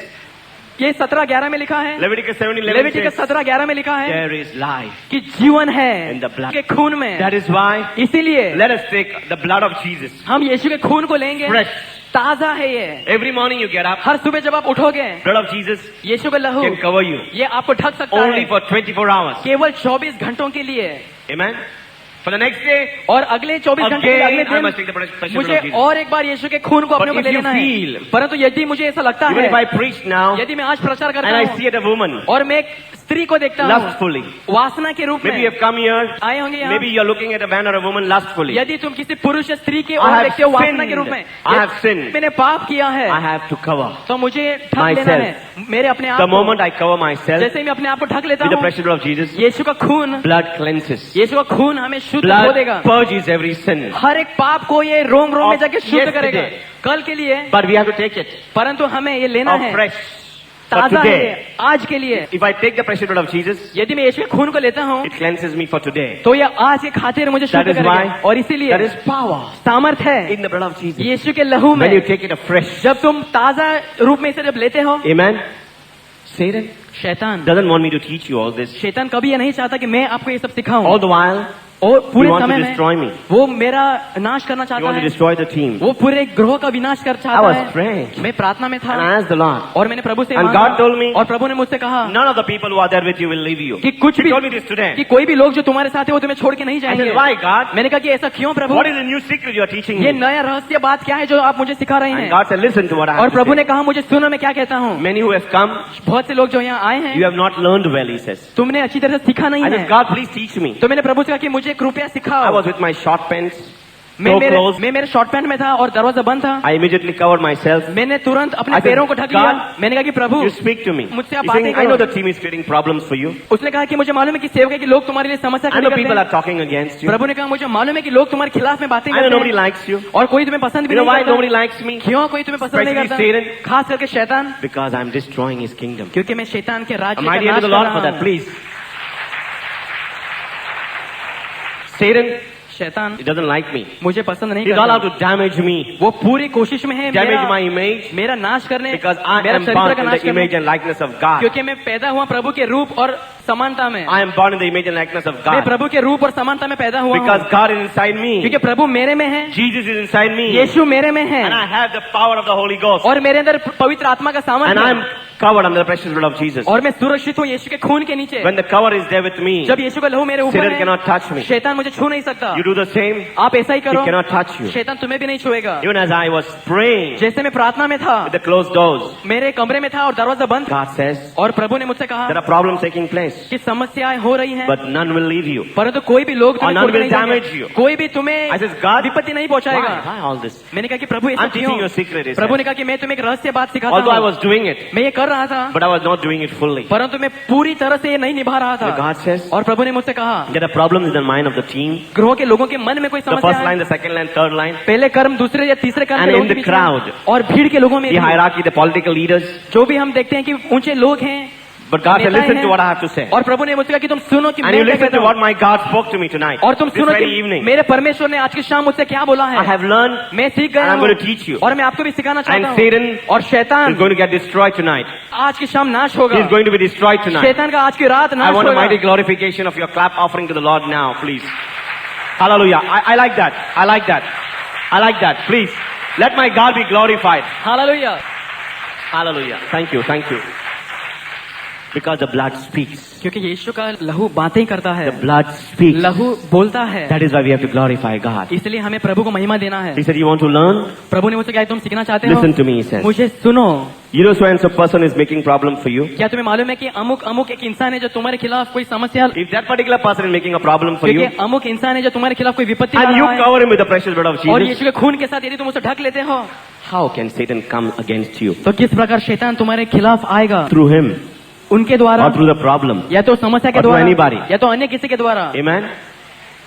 ये 17:11 में लिखा है, Leviticus 7:11 लेविटिकस says, 17:11 में लिखा है there is life. कि जीवन है In the blood. के खून में। That is why इसीलिए let us take the blood of Jesus. हम यीशु के खून को लेंगे, Fresh. ताजा है ये। Every morning you get up, हर सुबह जब आप उठोगे, blood of Jesus यीशु का लहू can cover you ये आपको ढक सकता है only for 24 hours. केवल 24 घंटों के लिए, Amen. For the next day, और अगले 24 घंटे के अगले again I must take the दिन precious blood मुझे of Jesus. और एक बार यीशु के खून को अपने But ऊपर ले if you लेना है। feel- परंतु यदि मुझे ऐसा लगता Even है, if I preach now यदि मैं आज प्रचार and करता I हूँ see at a woman और मैं एक स्त्री को देखता हूँ lustfully. वासना के रूप Maybe you में। have come here. आए होंगे यहाँ। Maybe you are looking at a man or a woman lustfully. यदि तुम किसी पुरुष या स्त्री के I ओर have देखते हो वासना के sinned. रूप में, I have sinned. मैंने पाप किया है, I have to cover. तो मुझे ढक myself. लेना है मेरे अपने आप The को। moment I cover myself जैसे ही मैं अपने आप को ढक लेता with the हूँ, precious blood of Jesus, यीशु का खून, blood cleanses. यीशु का खून हमें शुद्ध हो Blood देगा। purges every sin. हर एक पाप को ये रोम रोम में Of जाके शुद्ध करेगा। yesterday. कल के लिए, But we have to take it परंतु हमें ये लेना है afresh. For ताजा है today, आज के लिए। if I take the precious blood of Jesus, यदि मैं यीशु के खून को लेता हूँ, it cleanses me for today. तो ये आज के खातिर मुझे शुद्ध That is करेगा। why और इसीलिए there is power सामर्थ है in the blood of Jesus. यीशु के लहू में। When you take it afresh. जब तुम ताजा रूप में इसे जब लेते हो, Amen. Satan शैतान doesn't want me to teach you all this. शैतान कभी ये नहीं चाहता कि मैं आपको ये सब सिखाऊं। All the while, और पूरे he wants समय to में destroy me. वो मेरा नाश करना You चाहता want to है। destroy the team. वो पूरे ग्रोह का विनाश कर I चाहता was है। praying. मैं प्रार्थना में था And I asked the Lord. और मैंने प्रभु से And मांगा, God told me, और प्रभु ने मुझसे कहा none of the people who are there with you will leave you. कि कुछ He भी told me this today. कि कोई भी लोग जो तुम्हारे साथ है वो तुम्हें छोड़ के नहीं I जाएंगे। said, why God? मैंने कहा कि ऐसा क्यों प्रभु? What is the new secret you are teaching ये me? नया रहस्य बात क्या है जो आप मुझे सिखा रहे And हैं? God said, listen to what I और have to प्रभु ने say. कहा मुझे सुनो मैं क्या कहता हूँ। Many who have come, बहुत से लोग जो यहाँ आए you हैं have not learned well, he says. तुमने अच्छी तरह से सीखा नहीं I है। said, God, please teach me. तो मैंने प्रभु से कहा कि मुझे कृपया I सिखाओ। was with my short pants, मैं so मेरे close. मैं मेरे शॉर्ट पैंट में था और दरवाजा बंद था। I immediately covered myself. मैंने तुरंत अपने I said, पैरों को ढक God, लिया। मैंने कहा कि प्रभु You speak to me. मुझसे आप He's saying, बातें I know करो। the team is creating problems for you. उसने कहा कि मुझे मालूम है कि सेवक है कि लोग तुम्हारे लिए समस्या I खड़ी know करते people हैं। are talking against you. प्रभु ने कहा मुझे मालूम है कि लोग तुम्हारे खिलाफ में बातें I know करते nobody हैं likes you. और कोई तुम्हें पसंद भी You know नहीं why nobody करता। likes me? क्यों कोई तुम्हें पसंद नहीं Especially करता? Satan. खास करके शैतान, Because I'm destroying his kingdom. क्योंकि मैं शैतान के राज्य Am का I dear नाश to कर the Lord रहा for that, हूँ। please? Satan, शैतान he doesn't like me. मुझे पसंद नहीं He's all out करता। to damage me, वो पूरी कोशिश में है damage my मेरा image, मेरा नाश करने, because I मेरा am चरित्र born का in नाश the image करने, and likeness of God. क्योंकि मैं पैदा हुआ प्रभु के रूप और समानता में। I am born in the image and likeness of मैं God. प्रभु के रूप और समानता में पैदा हुआ Because हूँ, God is inside me. क्योंकि प्रभु मेरे में है, Jesus is inside me. यीशु मेरे में है And I have the power of the Holy Ghost. और मेरे अंदर पवित्र आत्मा का And सामर्थ्य I'm है covered under the precious blood of Jesus. और मैं सुरक्षित हूँ यीशु के खून के नीचे। When the cover is there with me, जब यीशु का लहू मेरे ऊपर Satan है, cannot touch me. शैतान मुझे छू नहीं सकता। You do the same, आप ऐसा ही he करो, cannot touch you. शैतान तुम्हें भी नहीं छुएगा। Even as I was praying जैसे मैं प्रार्थना में था, with the closed doors, मेरे कमरे में था और दरवाजा बंद था, God says, और प्रभु ने मुझसे कहा there are problems taking place, कि समस्याएं हो रही हैं, but none will leave you. परंतु कोई भी लोग तुम्हें none छोड़ के will नहीं जाएंगे। damage you. कोई भी I तुम्हें says, God, विपत्ति नहीं why? पहुंचाएगा। Why all this? मैंने कहा कि प्रभु ऐसा I'm teaching you क्यों? a secret, he Prabhu said. ने कहा कि मैं तुम्हें एक रहस्य बात सिखाता Although I हूँ। was doing it, मैं ये कर रहा था, but I was not doing it fully. परंतु मैं पूरी तरह से ये नहीं निभा रहा So था। God says, और प्रभु ने मुझसे कहा there are problems in the mind of the team. ग्रोह के लोगों के मन में कोई The समस्या first line, है, the second line, third line. पहले कर्म दूसरे या तीसरे कर्म And के in लोगों के the बीच में, crowd. और भीड़ के लोगों में The भी, hierarchy, the political leaders. जो भी हम देखते हैं कि ऊंचे लोग हैं, But God said, नेताएं listen हैं, to what I have to say. और प्रभु ने मुझसे कहा कि तुम सुनो कि And मैं you क्या listen कहता to हूँ, what my God spoke to me tonight. और तुम This सुनो very कि evening. मेरे परमेश्वर ने आज की शाम मुझसे क्या बोला I है। have learned मैं सीख गया and I'm हूँ going to teach you. और मैं आपको भी सिखाना चाहता And हूँ। Satan और is शैतान going to get destroyed tonight. आज की शाम नाश He होगा। is going to be destroyed tonight. शैतान का आज की रात I नाश want a mighty होगा। glorification of your clap offering to the Lord now, please. Hallelujah. I like that. I like that. I like that. Please. Let my God be glorified. Hallelujah. Hallelujah. Thank you. Thank you. Because the blood speaks. क्योंकि यीशु का लहू बातें करता है, The blood speaks. लहू बोलता है, That is why we have to glorify God. इसलिए हमें प्रभु को महिमा देना है। He said, you want to learn? प्रभु ने मुझसे कहा तुम सीखना चाहते हो, Listen to me, he says. मुझे सुनो। You know so and so person is making problem for you. क्या तुम्हें मालूम है कि अमुक अमुक एक इंसान है जो तुम्हारे खिलाफ कोई समस्या, If that particular person is making a problem for you, क्योंकि अमुक इंसान है जो तुम्हारे खिलाफ कोई विपत्ति ला and you रहा है, cover him with the precious blood of और Jesus, यीशु के खून के साथ यदि तुम उसे ढक लेते हो, how can Satan come against you? तो किस प्रकार शैतान तुम्हारे खिलाफ आएगा? Through him उनके द्वारा, or through the problem. या तो समस्या के Or through द्वारा, anybody. या तो अन्य किसी के द्वारा। Amen.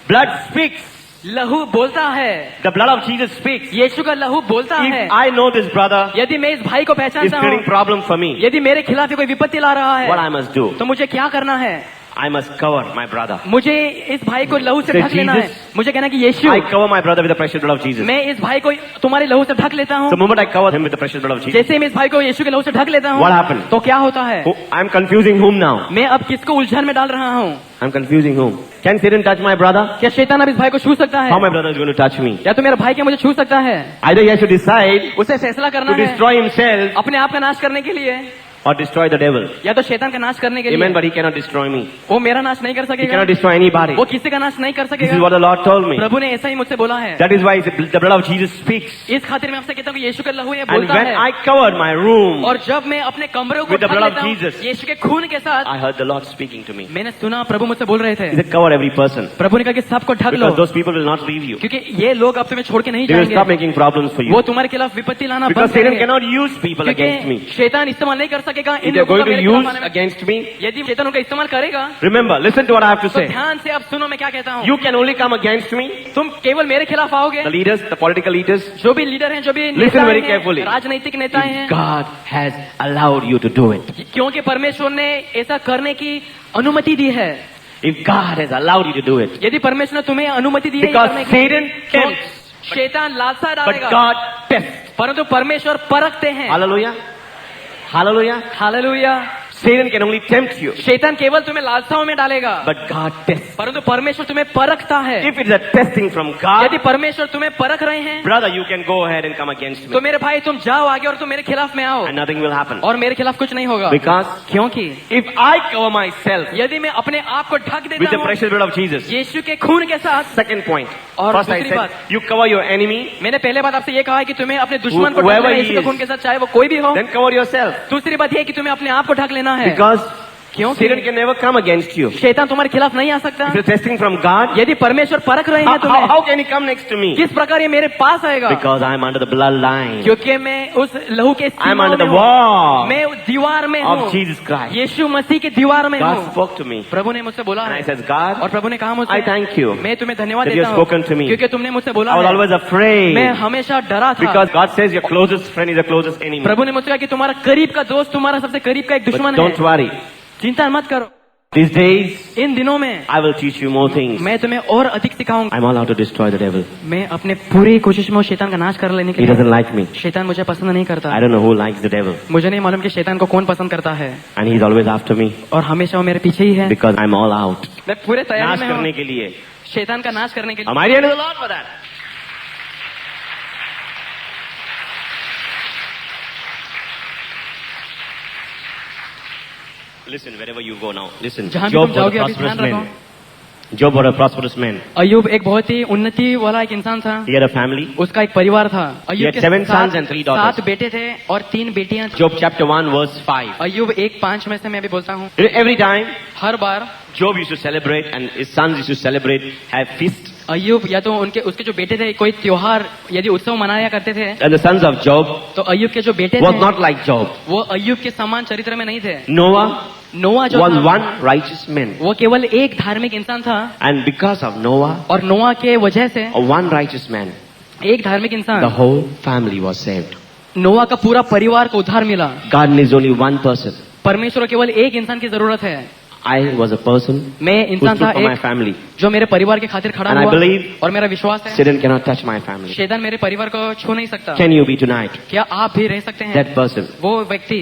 Blood speaks. लहू बोलता है, The blood of Jesus speaks. यीशु का लहू बोलता है। If I know this brother यदि मैं इस भाई को is पहचानता हूँ, creating problem for me, यदि मेरे खिलाफ ये कोई विपत्ति ला रहा what है, I must do? तो मुझे क्या करना है? I must cover my brother. मुझे इस भाई को लहू से Say, ढक लेना है। Jesus, मुझे कहना है कि यीशु, I cover my brother with the precious blood of Jesus. मैं इस भाई को तुम्हारे लहू से ढक लेता हूँ। The moment I cover him with the precious blood of Jesus, जैसे मैं इस भाई को यीशु के लहू से ढक लेता हूँ, what happened? तो क्या होता है? I'm confusing whom now? मैं अब किसको उलझन में डाल रहा हूँ? I'm confusing whom? Can Satan touch my brother? क्या शैतान अब इस भाई को छू सकता है? How my brother is going to touch me? या तो मेरा भाई क्या मुझे छू सकता है? Either he has to decide उसे फैसला करना to है destroy himself अपने आप का नाश करने के लिए, or destroy the devil. या तो शैतान का नाश करने के Amen, लिए but he cannot destroy me. वो मेरा नाश नहीं कर He सकेगा, cannot destroy anybody. वो किसी का नाश नहीं कर This is सकेगा। what the Lord told me. प्रभु ने ऐसा ही मुझसे बोला है। That is why the blood of Jesus speaks. इस खातिर मैं आपसे कहता हूँ कि यीशु का लहू ये And बोलता when है। I covered my room, और जब मैं अपने कमरे को With the ढक blood of लेता हूँ, Jesus. यीशु के खून के साथ, I heard the Lord speaking to me. मैंने सुना प्रभु मुझसे बोल रहे थे। He said, cover every person. प्रभु ने कहा कि सबको ढक लो, Because those people will not leave you. क्योंकि ये लोग अब तुम्हें छोड़ के नहीं They will stop जाएंगे। making problems for वो you. तुम्हारे खिलाफ विपत्ति लाना Because बंद Satan करेंगे। cannot use people against me. क्योंकि शैतान इस्तेमाल नहीं कर सकेगा If इन they are लोगों going का to मेरे खिलाफ use आने में। against me, यदि शैतान उनका इस्तेमाल करेगा remember, listen to what I have to तो say. ध्यान से अब सुनो मैं क्या कहता हूँ। You can only come against me, तुम केवल मेरे खिलाफ आओगे, the leaders, the political leaders, जो भी लीडर हैं, जो भी Listen नेताएं very हैं, carefully. राजनीतिक नेताएं हैं, God has allowed you to do it. क्योंकि परमेश्वर ने ऐसा करने की अनुमति दी है। If God has allowed you to do it, यदि परमेश्वर ने तुम्हें अनुमति दी है ये because करने की, Satan तो tempts, शैतान लालसा but डालेगा, God tests. परंतु परमेश्वर परखते हैं। Hallelujah. Hallelujah. Hallelujah. Satan can only tempt you, शैतान केवल तुम्हें लालसाओं में डालेगा, but God tests. परंतु परमेश्वर तुम्हें परखता है। If it's a testing from God, यदि परमेश्वर तुम्हें परख रहे हैं, brother, you can go ahead and come against तो me, मेरे भाई तुम जाओ आगे और तुम मेरे खिलाफ में आओ, and nothing will happen. और मेरे खिलाफ कुछ नहीं होगा। Because क्योंकि if I cover myself यदि मैं अपने आप को ढक with देता the हूँ precious blood of Jesus, यीशु के खून के साथ। second point. और First I दूसरी said, बात, you cover your enemy, मैंने पहले बात आपसे ये कहा है कि तुम्हें अपने दुश्मन को ढक Whoever लेना है he यीशु के is. खून के साथ, चाहे वो कोई भी हो। then cover yourself. दूसरी बात ये है कि तुम्हें अपने आप को ढक लेना है, Because क्योंकि Satan can never come against you. शैतान तुम्हारे खिलाफ नहीं आ सकता। If you're testing from God, यदि परमेश्वर परख रहे हैं how तुम्हें, can he come next to me? किस प्रकार ये मेरे पास आएगा? Because I'm under the bloodline. क्योंकि मैं उस लहू के I'm under the सीमा में हूँ, wall मैं उस दीवार में of हूँ, Jesus Christ. यीशु मसीह की दीवार में God हूँ। spoke to me. प्रभु ने मुझसे बोला And I है, said, God, और प्रभु ने कहा I मुझसे, thank you मैं तुम्हें धन्यवाद that you देता have हूँ, spoken to me. क्योंकि तुमने मुझसे बोला I was है। always afraid. मैं हमेशा डरा था, Because God says your closest friend is your closest enemy. प्रभु ने मुझसे कहा कि तुम्हारा करीब का दोस्त तुम्हारा सबसे करीब का एक But दुश्मन don't है। worry. चिंता मत करो, These days, इन दिनों में I will teach you more things. मैं तुम्हें और अधिक सिखाऊंगा। I'm all out to destroy the devil. मैं अपने पूरी कोशिश में उस शैतान का नाश कर लेने के He लिए। doesn't like me. शैतान मुझे पसंद नहीं करता, I don't know who likes the devil. मुझे नहीं मालूम कि शैतान को कौन पसंद करता है, And he's always after me. और हमेशा वो मेरे पीछे ही है। Because I'm all out. मैं पूरे तैयारी नाश में करने हूँ के लिए. शैतान का नाश करने के I'm लिए। mighty unto the Lord for that. Listen, wherever you go now. Listen. जहाँ भी Job तुम was a जाओगे अभी prosperous ध्यान man. रखो। Job was a prosperous man. अय्यूब एक बहुत ही उन्नति वाला एक इंसान था, He had a family. उसका एक परिवार था। He had 7 sons and 3 daughters. 7 बेटे थे और 3 बेटियां थी। Job chapter 1 verse 5. अय्यूब 1:5 में से मैं अभी बोलता हूँ। Every time her bar Job used to celebrate and his sons used to celebrate, have feast. अय्यूब या तो उसके जो बेटे थे कोई त्योहार यदि उत्सव मनाया करते थे, And the sons of Job तो अय्यूब के जो बेटे was थे not like Job. वो अय्यूब के समान चरित्र में नहीं थे। Noah नोआ जो was था, one righteous man. वो केवल एक धार्मिक इंसान था, And because of Noah, और नोआ के वजह से one righteous man, एक धार्मिक the इंसान, whole family was saved. नोआ का पूरा परिवार को उद्धार मिला। God needs only one person. परमेश्वर को केवल एक इंसान की जरूरत है। I was a person मैं who इंसान stood था for my एक family. जो मेरे परिवार के खातिर खड़ा And I हुआ, believe और मेरा विश्वास है Satan cannot touch my family. शैतान मेरे परिवार को छू नहीं सकता। Can you be tonight क्या आप भी रह सकते हैं that person? वो व्यक्ति